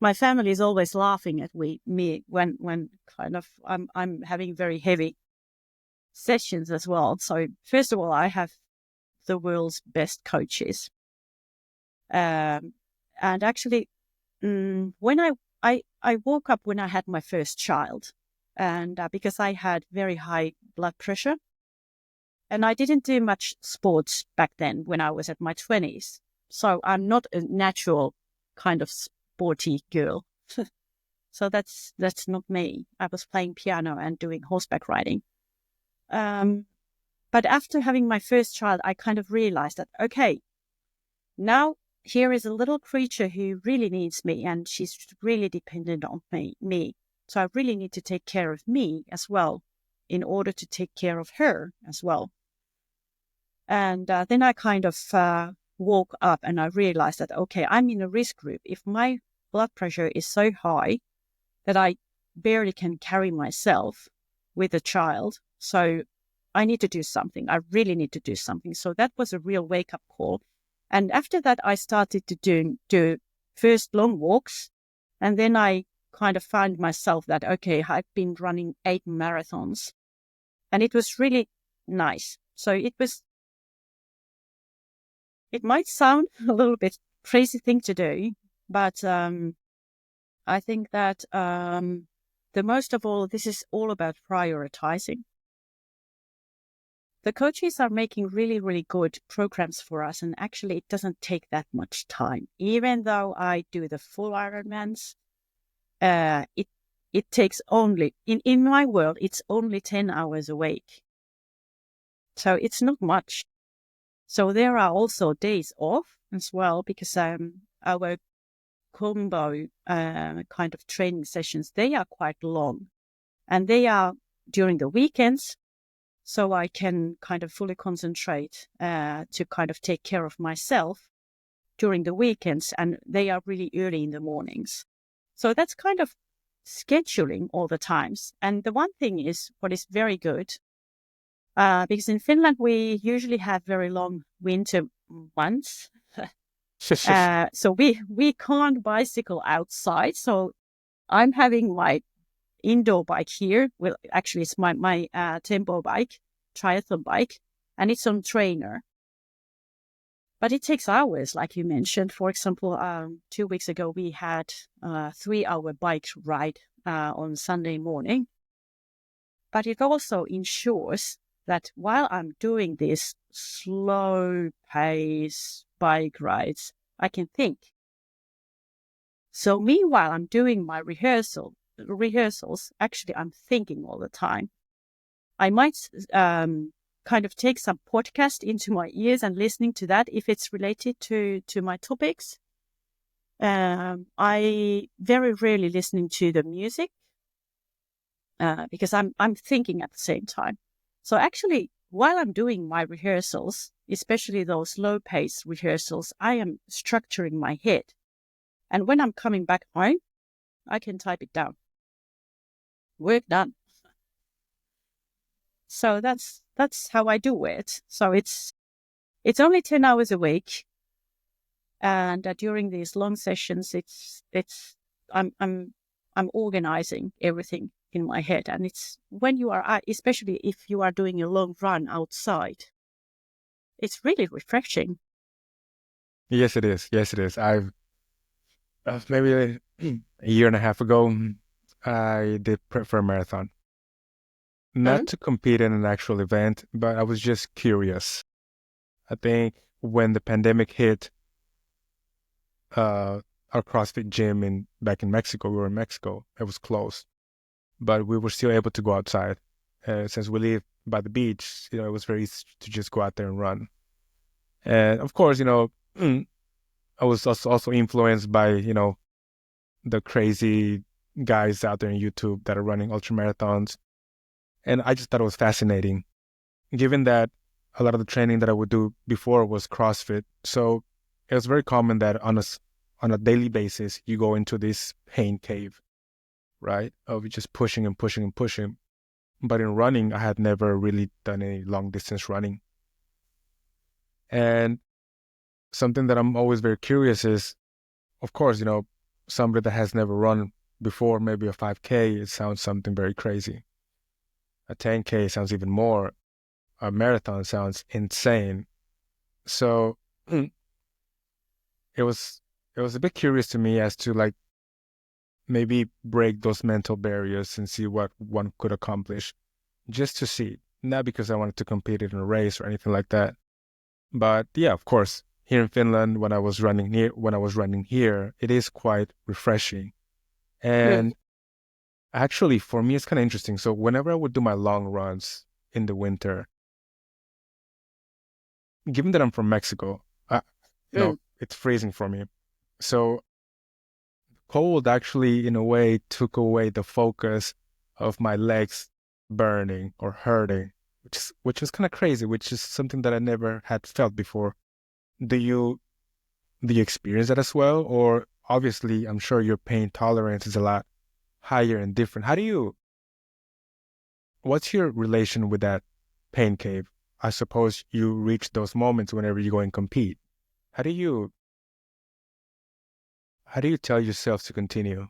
My family is always laughing at me when kind of I'm having very heavy sessions as well. So first of all, I have the world's best coaches, and actually, when I woke up when I had my first child, and because I had very high blood pressure, and I didn't do much sports back then when I was at my 20s. So I'm not a natural kind of sporty girl. So that's not me. I was playing piano and doing horseback riding. But after having my first child, I kind of realized that, okay, now here is a little creature who really needs me, and she's really dependent on me. So I really need to take care of me as well in order to take care of her as well. And then I kind of woke up and I realized that, okay, I'm in a risk group. If my blood pressure is so high that I barely can carry myself with a child, so I need to do something. I really need to do something. So that was a real wake-up call. And after that, I started to do first long walks. And then I kind of found myself that, okay, I've been running 8 marathons. And it was really nice. So it might sound a little bit crazy thing to do, but I think that the most of all, this is all about prioritizing. The coaches are making really, really good programs for us. And actually, it doesn't take that much time. Even though I do the full Ironmans, it takes only, in my world, it's only 10 hours a week. So it's not much. So there are also days off as well, because our combo kind of training sessions, they are quite long. And they are during the weekends. So I can kind of fully concentrate to kind of take care of myself during the weekends, and they are really early in the mornings. So that's kind of scheduling all the times. And the one thing is, what is very good, because in Finland, we usually have very long winter months. So we can't bicycle outside. So I'm having my indoor bike here. Well, actually, it's my tempo bike, triathlon bike, and it's on trainer. But it takes hours, like you mentioned. For example, 2 weeks ago, we had a 3-hour bike ride on Sunday morning. But it also ensures that while I'm doing these slow pace bike rides, I can think. So meanwhile, I'm doing my rehearsals, actually, I'm thinking all the time. I might kind of take some podcast into my ears and listening to that if it's related to my topics. I very rarely listening to the music because I'm thinking at the same time. So actually, while I'm doing my rehearsals, especially those low-pace rehearsals, I am structuring my head. And when I'm coming back home, I can type it down. Work done. So that's how I do it. So it's only 10 hours a week, and during these long sessions, I'm organizing everything in my head, and it's when you are, especially if you are doing a long run outside, it's really refreshing. Yes, it is. Yes, it is. I've maybe a year and a half ago, I did prep for a marathon. Not to compete in an actual event, but I was just curious. I think when the pandemic hit, our CrossFit gym back in Mexico, we were in Mexico, it was closed, but we were still able to go outside. Since we live by the beach, it was very easy to just go out there and run. And of course, I was also influenced by, the crazy guys out there on YouTube that are running ultra marathons. And I just thought it was fascinating, given that a lot of the training that I would do before was CrossFit. So it was very common that on a daily basis, you go into this pain cave, right? Of just pushing and pushing and pushing. But in running, I had never really done any long distance running. And something that I'm always very curious is, of course, somebody that has never run before, maybe a 5K, it sounds something very crazy. A 10K sounds even more. A marathon sounds insane. So it was a bit curious to me as to maybe break those mental barriers and see what one could accomplish, just to see. Not because I wanted to compete in a race or anything like that. But yeah, of course, here in Finland, when I was running here, it is quite refreshing. And actually, for me, it's kind of interesting. So whenever I would do my long runs in the winter, given that I'm from Mexico, it's freezing for me. So cold actually, in a way, took away the focus of my legs burning or hurting, which is kind of crazy, which is something that I never had felt before. Do you do you experience that as well? Or obviously, I'm sure your pain tolerance is a lot higher and different. What's your relation with that pain cave? I suppose you reach those moments whenever you go and compete. How do you how do you tell yourself to continue?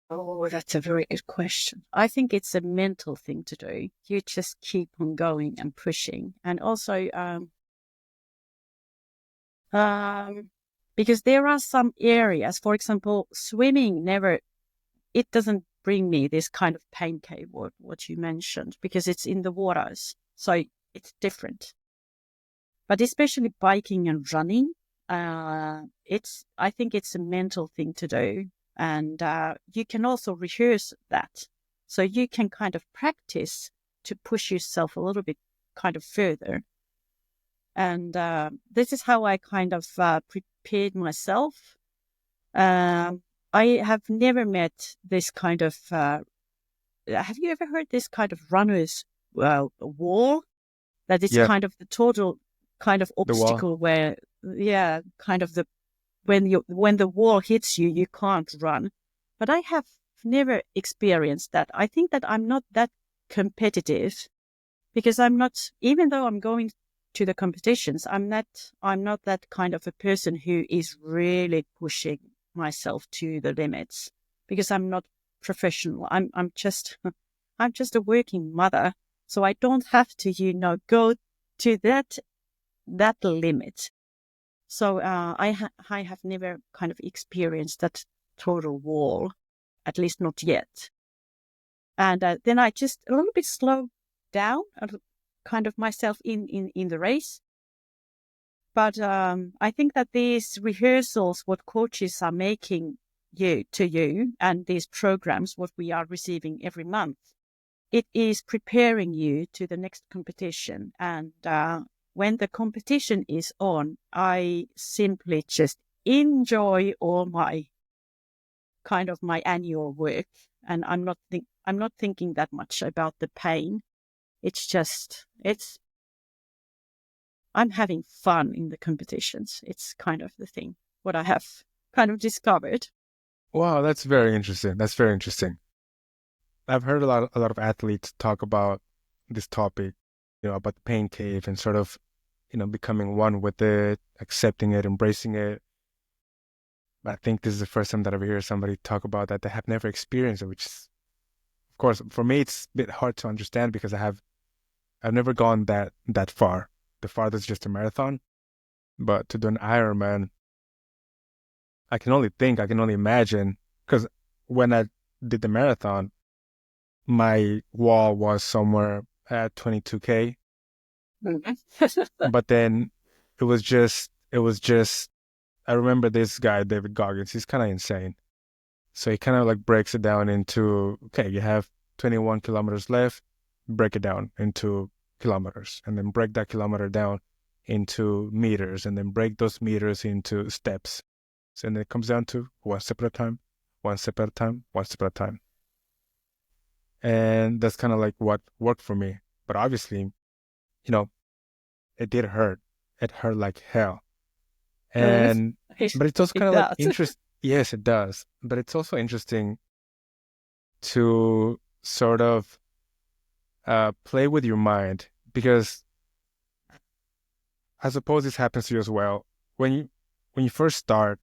Oh, that's a very good question. I think it's a mental thing to do. You just keep on going and pushing. And also, because there are some areas, for example, swimming it doesn't bring me this kind of pain cave, what you mentioned, because it's in the waters. So it's different. But especially biking and running, I think it's a mental thing to do. And you can also rehearse that. So you can kind of practice to push yourself a little bit kind of further. And this is how I kind of prepared myself. I have never met this kind of. Have you ever heard this kind of runner's wall? That it's Yeah, kind of the total kind of the wall. obstacle where, yeah, kind of when the wall hits you, you can't run. But I have never experienced that. I think that I'm not that competitive because I'm not, even though I'm going to the competitions, I'm not that kind of a person who is really pushing myself to the limits because I'm not professional. I'm just I'm just a working mother, so I don't have to go to that limit. So I have never kind of experienced that total wall, at least not yet. And then I just a little bit slow down, kind of myself in the race. But I think that these rehearsals, what coaches are making you, and these programs, what we are receiving every month, it is preparing you to the next competition. And when the competition is on, I simply just enjoy all my kind of my annual work, and I'm not thinking that much about the pain. It's just I'm having fun in the competitions. It's kind of the thing what I have kind of discovered. Wow, that's very interesting. That's very interesting. I've heard a lot of athletes talk about this topic, about the pain cave and sort of, becoming one with it, accepting it, embracing it. But I think this is the first time that I've heard somebody talk about that they have never experienced it, which is, of course, for me it's a bit hard to understand because I've never gone that far. The farthest just a marathon, but to do an Ironman, I can only imagine, because when I did the marathon, my wall was somewhere at 22K. But then it was just I remember this guy, David Goggins, he's kind of insane. So he kind of like breaks it down into, okay, you have 21 kilometers left, break it down into kilometers, and then break that kilometer down into meters, and then break those meters into steps. So then it comes down to one step at a time, one step at a time, one step at a time. And that's kind of like what worked for me. But obviously, you know, it did hurt. It hurt like hell. Mm. And but it's also It kind of like does. interest. Yes, it does. But it's also interesting to sort of play with your mind, because I suppose this happens to you as well. When you first start,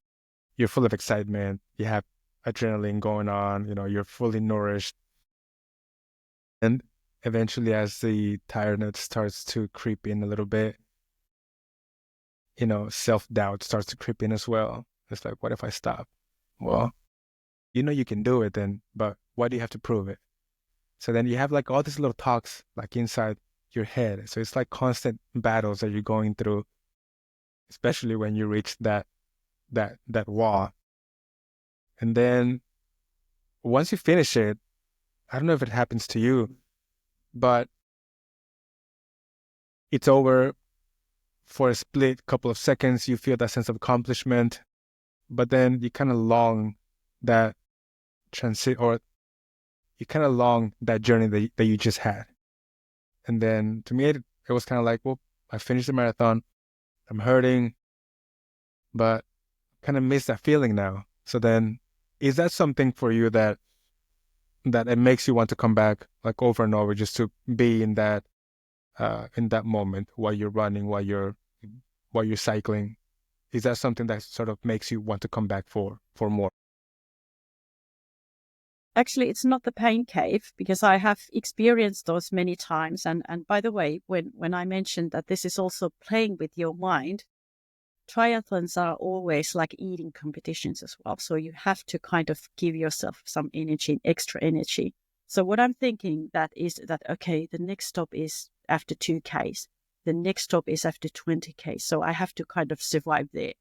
you're full of excitement. You have adrenaline going on. You're fully nourished, and eventually, as the tiredness starts to creep in a little bit, self-doubt starts to creep in as well. It's like, what if I stop? Well, you can do it then, but why do you have to prove it? So then you have like all these little talks like inside your head. So it's like constant battles that you're going through, especially when you reach that wall. And then once you finish it, I don't know if it happens to you, but it's over for a split couple of seconds, you feel that sense of accomplishment, but then you kind of long that or you kind of long that journey that you just had. And then to me, it was kind of like, well, I finished the marathon. I'm hurting, but kind of miss that feeling now. So then, is that something for you that it makes you want to come back like over and over, just to be in that moment while you're running, while you're cycling? Is that something that sort of makes you want to come back for more? Actually, it's not the pain cave, because I have experienced those many times. And by the way, when I mentioned that this is also playing with your mind, triathlons are always like eating competitions as well. So you have to kind of give yourself some energy, extra energy. So what I'm thinking that is that, okay, the next stop is after 2Ks. The next stop is after 20Ks. So I have to kind of survive there.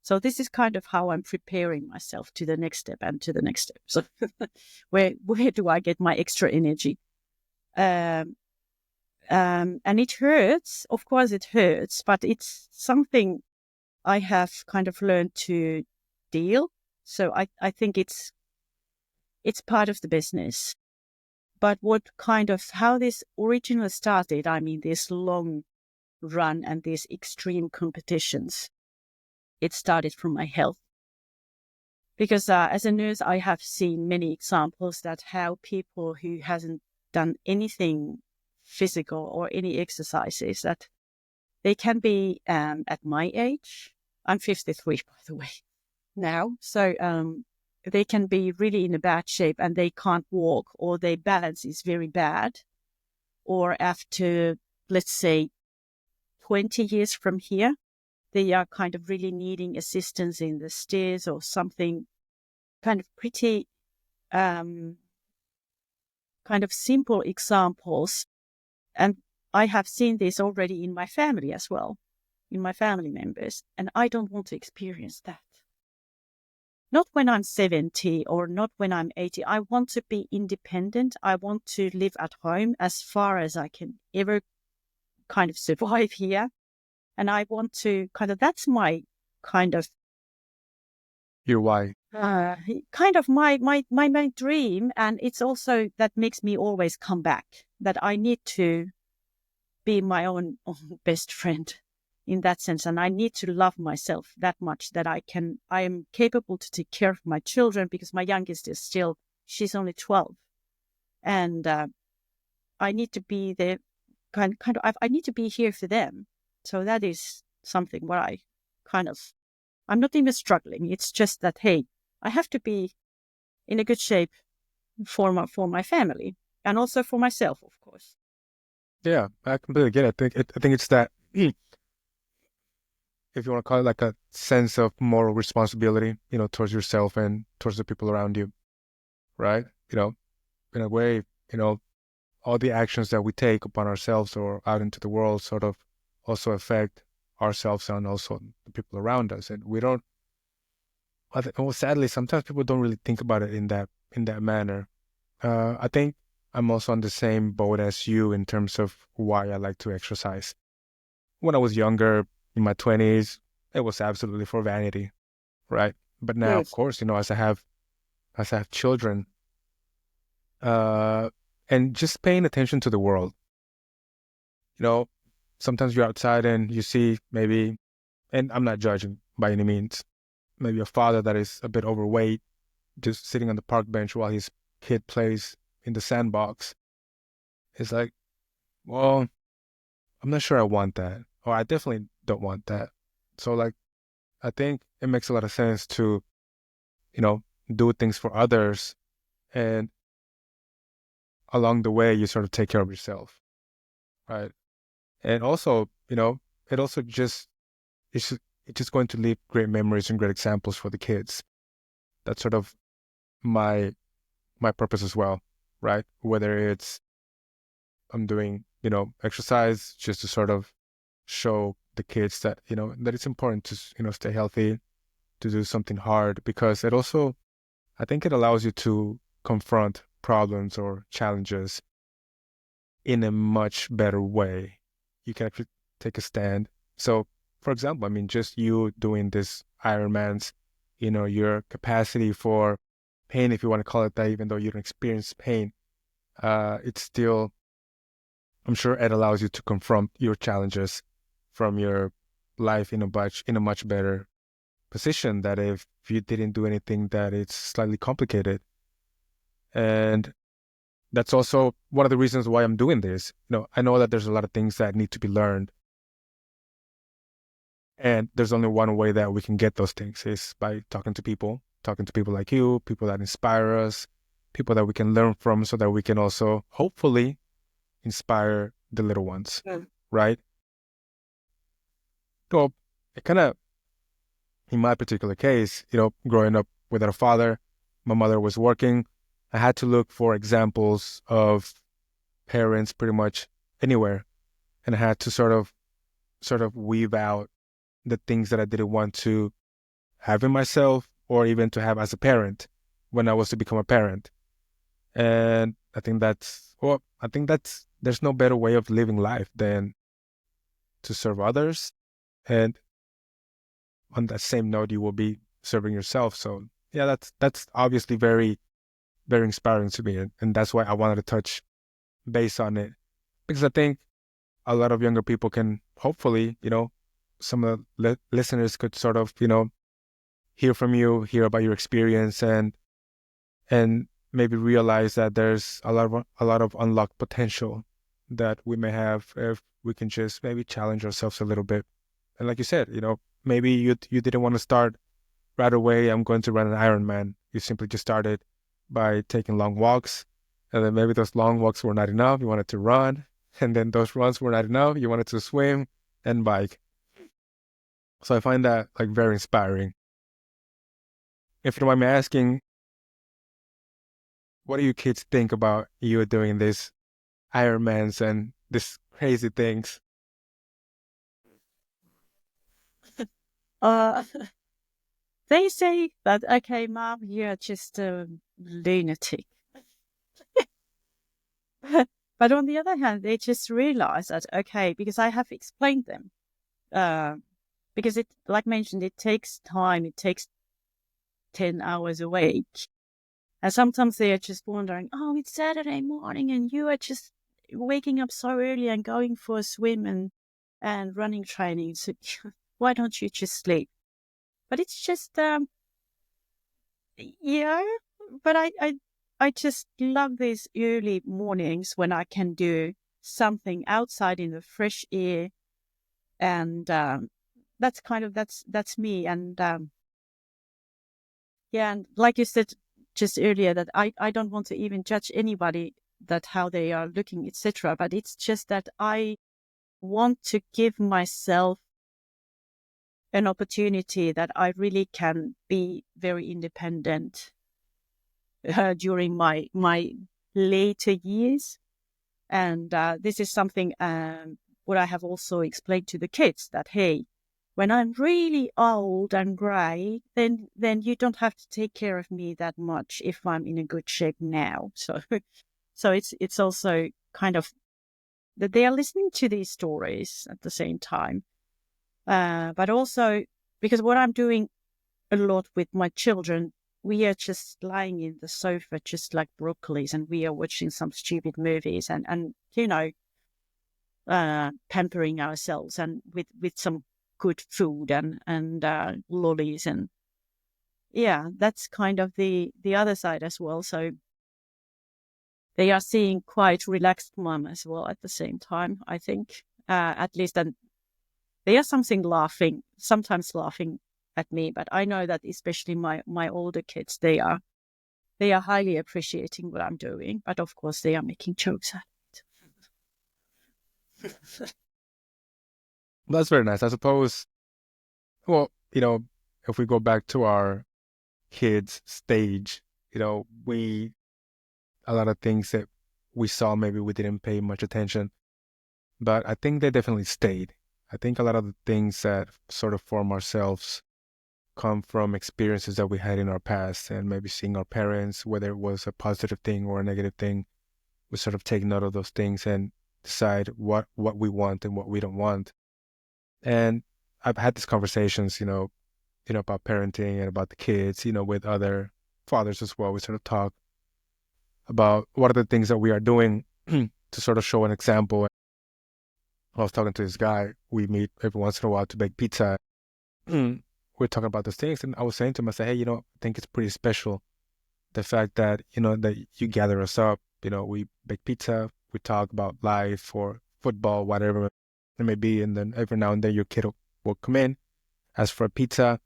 So this is kind of how I'm preparing myself to the next step and to the next step. So where do I get my extra energy? And it hurts. Of course, it hurts, but it's something I have kind of learned to deal. So I think it's part of the business. But how this originally started, I mean, this long run and these extreme competitions, it started from my health. Because as a nurse, I have seen many examples that how people who hasn't done anything physical or any exercises, that they can be at my age. I'm 53, by the way, now. So they can be really in a bad shape and they can't walk, or their balance is very bad. Or after, let's say, 20 years from here, they are kind of really needing assistance in the stairs or something, kind of pretty kind of simple examples. And I have seen this already in my family as well, in my family members, and I don't want to experience that. Not when I'm 70 or not when I'm 80. I want to be independent. I want to live at home as far as I can ever kind of survive here. And I want to that's my kind of... Your why? Kind of my dream. And it's also that makes me always come back, that I need to be my own best friend in that sense. And I need to love myself that much that I am capable to take care of my children, because my youngest is she's only 12. And I need to be there, I need to be here for them. So that is something where I'm not even struggling. It's just that, hey, I have to be in a good shape for my family, and also for myself, of course. Yeah, I completely get it. I think it's that, if you want to call it, like a sense of moral responsibility, towards yourself and towards the people around you, right? In a way, all the actions that we take upon ourselves or out into the world sort of also affect ourselves and also the people around us. And we don't, sadly, sometimes people don't really think about it in that manner. I think I'm also on the same boat as you in terms of why I like to exercise. When I was younger, in my 20s, it was absolutely for vanity, right? But now, Yes. of course, as I have children, and just paying attention to the world. Sometimes you're outside and you see maybe, and I'm not judging by any means, maybe a father that is a bit overweight, just sitting on the park bench while his kid plays in the sandbox. It's like, well, I'm not sure I want that, or I definitely don't want that. So like, I think it makes a lot of sense to, do things for others, and along the way, you sort of take care of yourself, right? And also, it also it's just going to leave great memories and great examples for the kids. That's sort of my purpose as well, right? Whether it's I'm doing, exercise just to sort of show the kids that, that it's important to, stay healthy, to do something hard, because it also, I think it allows you to confront problems or challenges in a much better way. You can actually take a stand So, for example, I mean, just you doing this Ironmans, your capacity for pain, if you want to call it that, even though you don't experience pain, it's still, I'm sure it allows you to confront your challenges from your life in a much better position that if you didn't do anything that it's slightly complicated. And that's also one of the reasons why I'm doing this. I know that there's a lot of things that need to be learned. And there's only one way that we can get those things is by talking to people like you, people that inspire us, people that we can learn from so that we can also hopefully inspire the little ones, right? So it kind of, in my particular case, growing up without a father, my mother was working. I had to look for examples of parents pretty much anywhere. And I had to sort of weave out the things that I didn't want to have in myself or even to have as a parent when I was to become a parent. And I think there's no better way of living life than to serve others. And on that same note, you will be serving yourself. So yeah, that's obviously very, very inspiring to me. And that's why I wanted to touch base on it, because I think a lot of younger people can hopefully, some of the listeners could sort of, hear from you, hear about your experience, and maybe realize that there's a lot of unlocked potential that we may have if we can just maybe challenge ourselves a little bit. And like you said, maybe you didn't want to start right away. I'm going to run an Ironman. You simply just started by taking long walks, and then maybe those long walks were not enough. You wanted to run, and then those runs were not enough. You wanted to swim and bike. So I find that like very inspiring. If you don't mind me asking, what do you kids think about you doing this Ironmans and these crazy things? Uh, they say that, okay, Mom, you're just a lunatic. But on the other hand, they just realize that, okay, because I have explained them, because it, like mentioned, it takes time. It takes 10 hours a week. And sometimes they are just wondering, oh, it's Saturday morning and you are just waking up so early and going for a swim and running training. So why don't you just sleep? But it's just, yeah, but I just love these early mornings when I can do something outside in the fresh air. And that's me. And yeah, and like you said just earlier, that I don't want to even judge anybody that how they are looking, etc. But it's just that I want to give myself an opportunity that I really can be very independent during my later years. And this is something what I have also explained to the kids, that hey, when I'm really old and grey, then you don't have to take care of me that much if I'm in a good shape now. So so it's also kind of that they are listening to these stories at the same time. But also because what I'm doing a lot with my children, we are just lying in the sofa, just like broccolis, and we are watching some stupid movies and pampering ourselves and with some good food and lollies. And yeah, that's kind of the other side as well. So they are seeing quite relaxed mom as well at the same time, I think, at least. And they are sometimes laughing at me, but I know that especially my older kids, they are highly appreciating what I'm doing, but of course they are making jokes at it. That's very nice. I suppose, well, if we go back to our kids stage, a lot of things that we saw, maybe we didn't pay much attention, but I think they definitely stayed. I think a lot of the things that sort of form ourselves come from experiences that we had in our past, and maybe seeing our parents, whether it was a positive thing or a negative thing, we sort of take note of those things and decide what we want and what we don't want. And I've had these conversations, about parenting and about the kids, with other fathers as well. We sort of talk about what are the things that we are doing to sort of show an example. I was talking to this guy. We meet every once in a while to bake pizza. We're talking about those things, and I was saying to him, I said, hey, I think it's pretty special the fact that that you gather us up. We bake pizza, we talk about life or football, whatever it may be, and then every now and then your kid will come in, ask for a pizza,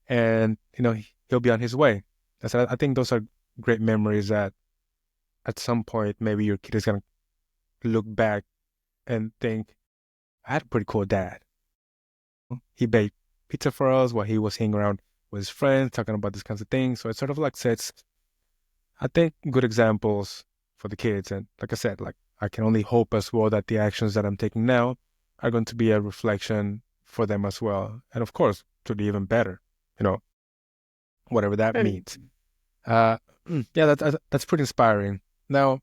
and he'll be on his way. I said, I think those are great memories that at some point maybe your kid is gonna look back and think, I had a pretty cool dad. He baked pizza for us while he was hanging around with his friends, talking about these kinds of things. So it sort of like sets, I think, good examples for the kids. And like I said, like I can only hope as well that the actions that I'm taking now are going to be a reflection for them as well. And of course, to be even better, whatever that means. Yeah, that's pretty inspiring. Now,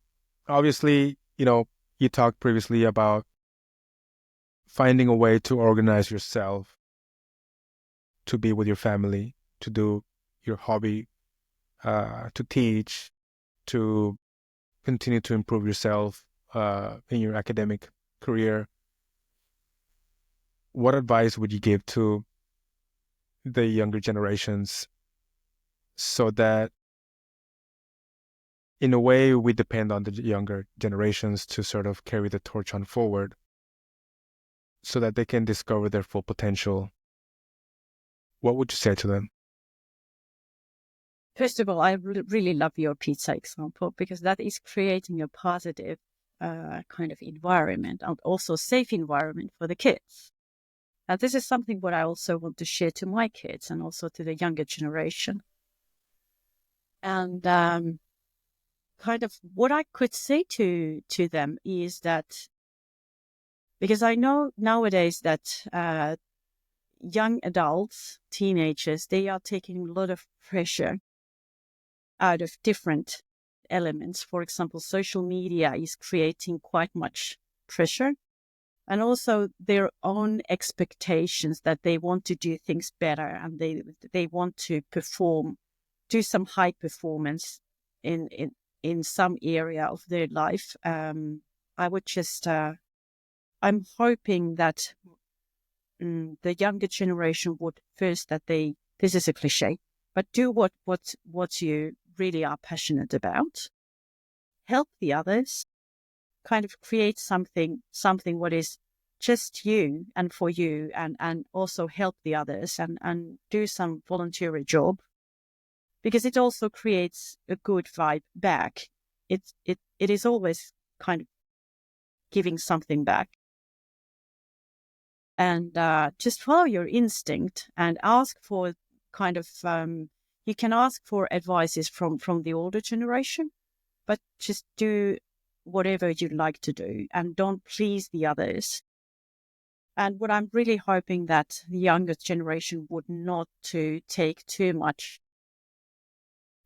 obviously, you talked previously about finding a way to organize yourself, to be with your family, to do your hobby, to teach, to continue to improve yourself in your academic career. What advice would you give to the younger generations so that in a way we depend on the younger generations to sort of carry the torch on forward so that they can discover their full potential? What would you say to them? First of all, I really love your pizza example because that is creating a positive kind of environment and also safe environment for the kids. And this is something what I also want to share to my kids and also to the younger generation. And kind of what I could say to them is that, because I know nowadays that young adults, teenagers, they are taking a lot of pressure out of different elements. For example, social media is creating quite much pressure, and also their own expectations that they want to do things better and they want to perform, do some high performance in some area of their life. I would just I'm hoping that the younger generation would first that they, this is a cliche, but do what you really are passionate about, help the others, kind of create something what is just you and for you, and also help the others and do some voluntary job, because it also creates a good vibe back. It is always kind of giving something back. And just follow your instinct and ask for kind of you can ask for advices from the older generation, but just do whatever you'd like to do and don't please the others. And what I'm really hoping that the younger generation would not to take too much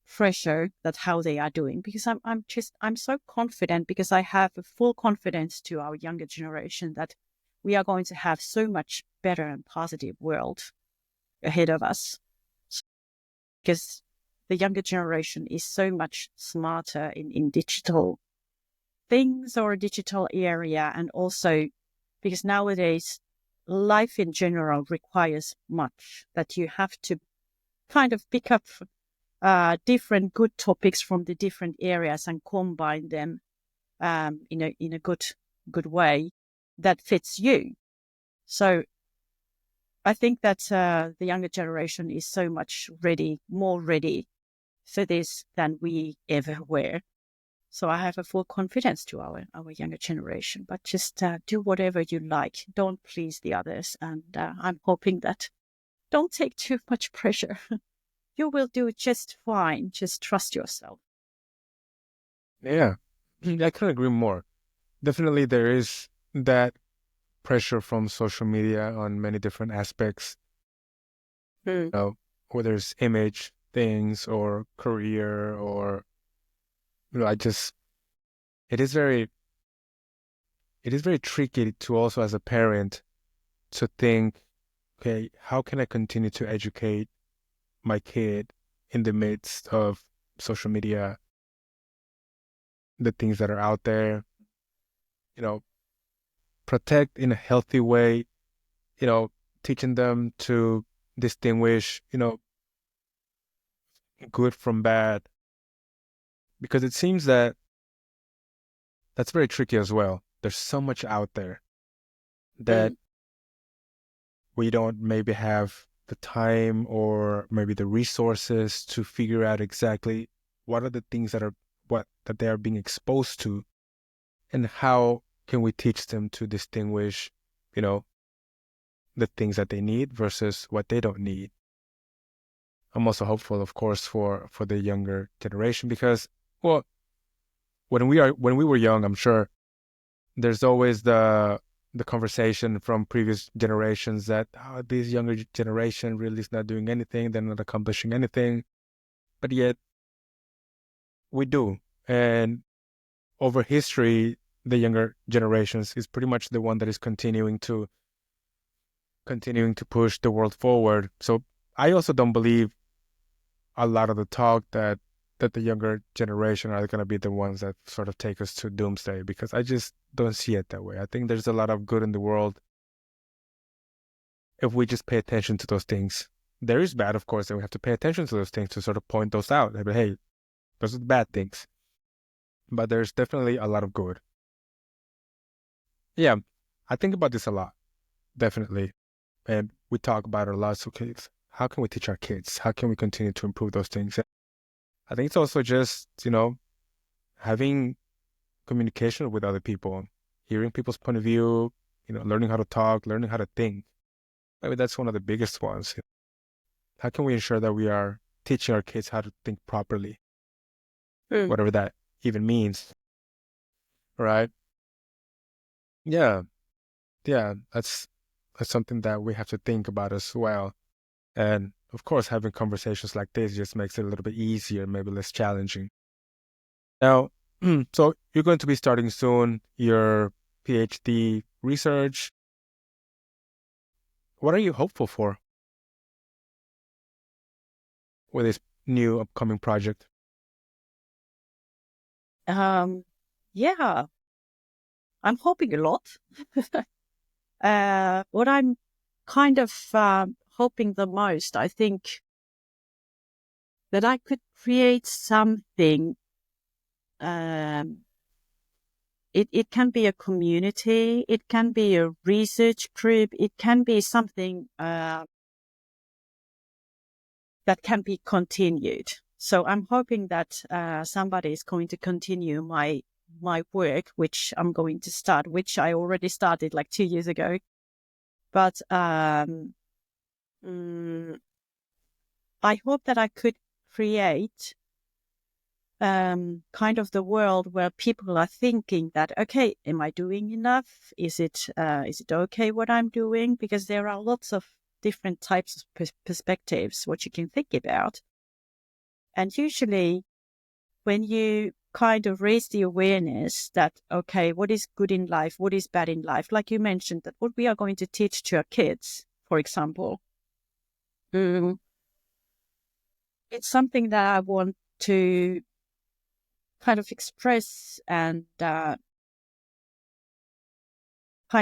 pressure that how they are doing, because I'm so confident, because I have a full confidence to our younger generation that we are going to have so much better and positive world ahead of us, because the younger generation is so much smarter in digital things or digital area. And also because nowadays life in general requires much, that you have to kind of pick up different good topics from the different areas and combine them in a good way that fits you. So I think that the younger generation is so much more ready for this than we ever were. So I have a full confidence to our younger generation, but just do whatever you like. Don't please the others. And I'm hoping that don't take too much pressure. You will do just fine. Just trust yourself. Yeah, I couldn't agree more. Definitely there is that pressure from social media on many different aspects, whether it's image things or career or, I just, it is very tricky to also as a parent to think, okay, how can I continue to educate my kid in the midst of social media, the things that are out there, protect in a healthy way, teaching them to distinguish, good from bad, because it seems that that's very tricky as well. There's so much out there that we don't maybe have the time or maybe the resources to figure out exactly what are the things that they are being exposed to, and how can we teach them to distinguish, the things that they need versus what they don't need. I'm also hopeful, of course, for the younger generation, because, well, when we were young, I'm sure there's always the conversation from previous generations that this younger generation really is not doing anything, they're not accomplishing anything, but yet we do. And over history, the younger generations is pretty much the one that is continuing to push the world forward. So I also don't believe a lot of the talk that the younger generation are going to be the ones that sort of take us to doomsday, because I just don't see it that way. I think there's a lot of good in the world if we just pay attention to those things. There is bad, of course, and we have to pay attention to those things to sort of point those out. Like, hey, those are the bad things. But there's definitely a lot of good. Yeah, I think about this a lot, definitely. And we talk about it a lot. So, okay, how can we teach our kids? How can we continue to improve those things? I think it's also just, having communication with other people, hearing people's point of view, learning how to talk, learning how to think. Maybe that's one of the biggest ones. How can we ensure that we are teaching our kids how to think properly, whatever that even means, right? Yeah, that's something that we have to think about as well. And of course, having conversations like this just makes it a little bit easier, maybe less challenging. Now, so you're going to be starting soon your PhD research. What are you hopeful for with this new upcoming project? Yeah, I'm hoping a lot. What I'm kind of hoping the most, I think, that I could create something. It can be a community, it can be a research group, it can be something that can be continued. So I'm hoping that somebody is going to continue my work, which I'm going to start, which I already started like 2 years ago. But I hope that I could create kind of the world where people are thinking that, okay, am I doing enough? Is it okay what I'm doing? Because there are lots of different types of perspectives what you can think about. And usually when you kind of raise the awareness that, okay, what is good in life? What is bad in life? Like you mentioned, that what we are going to teach to our kids, for example, it's something that I want to kind of express and kind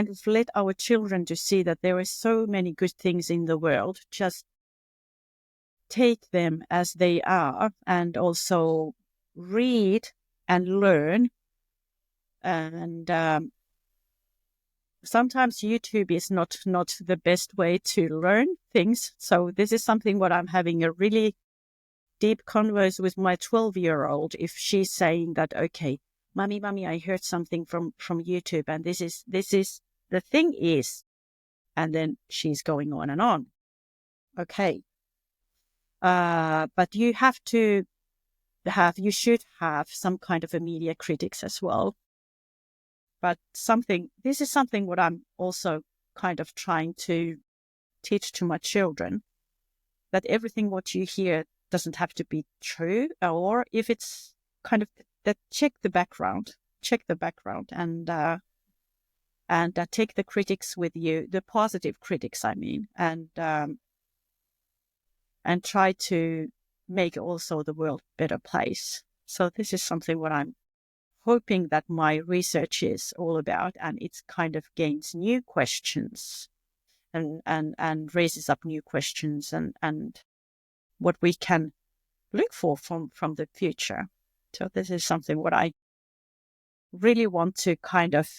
of let our children to see that there are so many good things in the world. Just take them as they are, and also read and learn. And sometimes YouTube is not the best way to learn things. So this is something what I'm having a really deep converse with my 12-year-old. If she's saying that, okay, mommy, I heard something from YouTube, and this is the thing is, and then she's going on and on. Okay. But you should have some kind of a media critics as well. But this is something what I'm also kind of trying to teach to my children, that everything what you hear doesn't have to be true, or if it's kind of that, check the background, and and take the critics with you, the positive critics, I mean, and try to make also the world a better place. So this is something what I'm hoping that my research is all about, and it kind of gains new questions and raises up new questions and what we can look for from the future. So this is something what I really want to kind of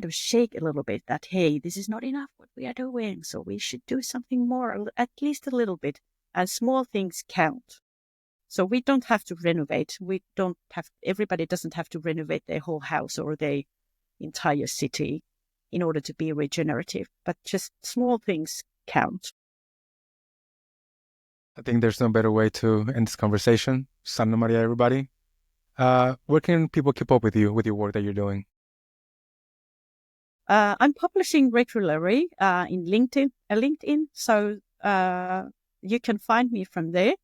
shake a little bit, that, hey, this is not enough what we are doing, so we should do something more, at least a little bit, and small things count. So we don't have to renovate. Everybody doesn't have to renovate their whole house or their entire city in order to be regenerative, but just small things count. I think there's no better way to end this conversation. Sanna-Maria, everybody. Where can people keep up with you, with your work that you're doing? I'm publishing regularly in LinkedIn, so you can find me from there,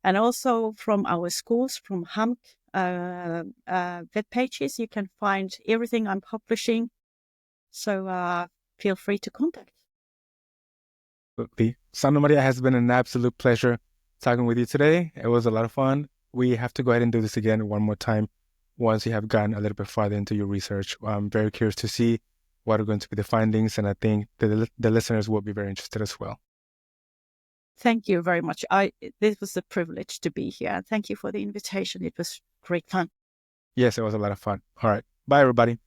and also from our schools, from HAMK web pages. You can find everything I'm publishing, so feel free to contact. Sanna-Maria, has been an absolute pleasure talking with you today. It was a lot of fun. We have to go ahead and do this again one more time once you have gone a little bit farther into your research. I'm very curious to see what are going to be the findings, and I think the listeners will be very interested as well. Thank you very much. This was a privilege to be here. Thank you for the invitation. It was great fun. Yes, it was a lot of fun. All right. Bye, everybody.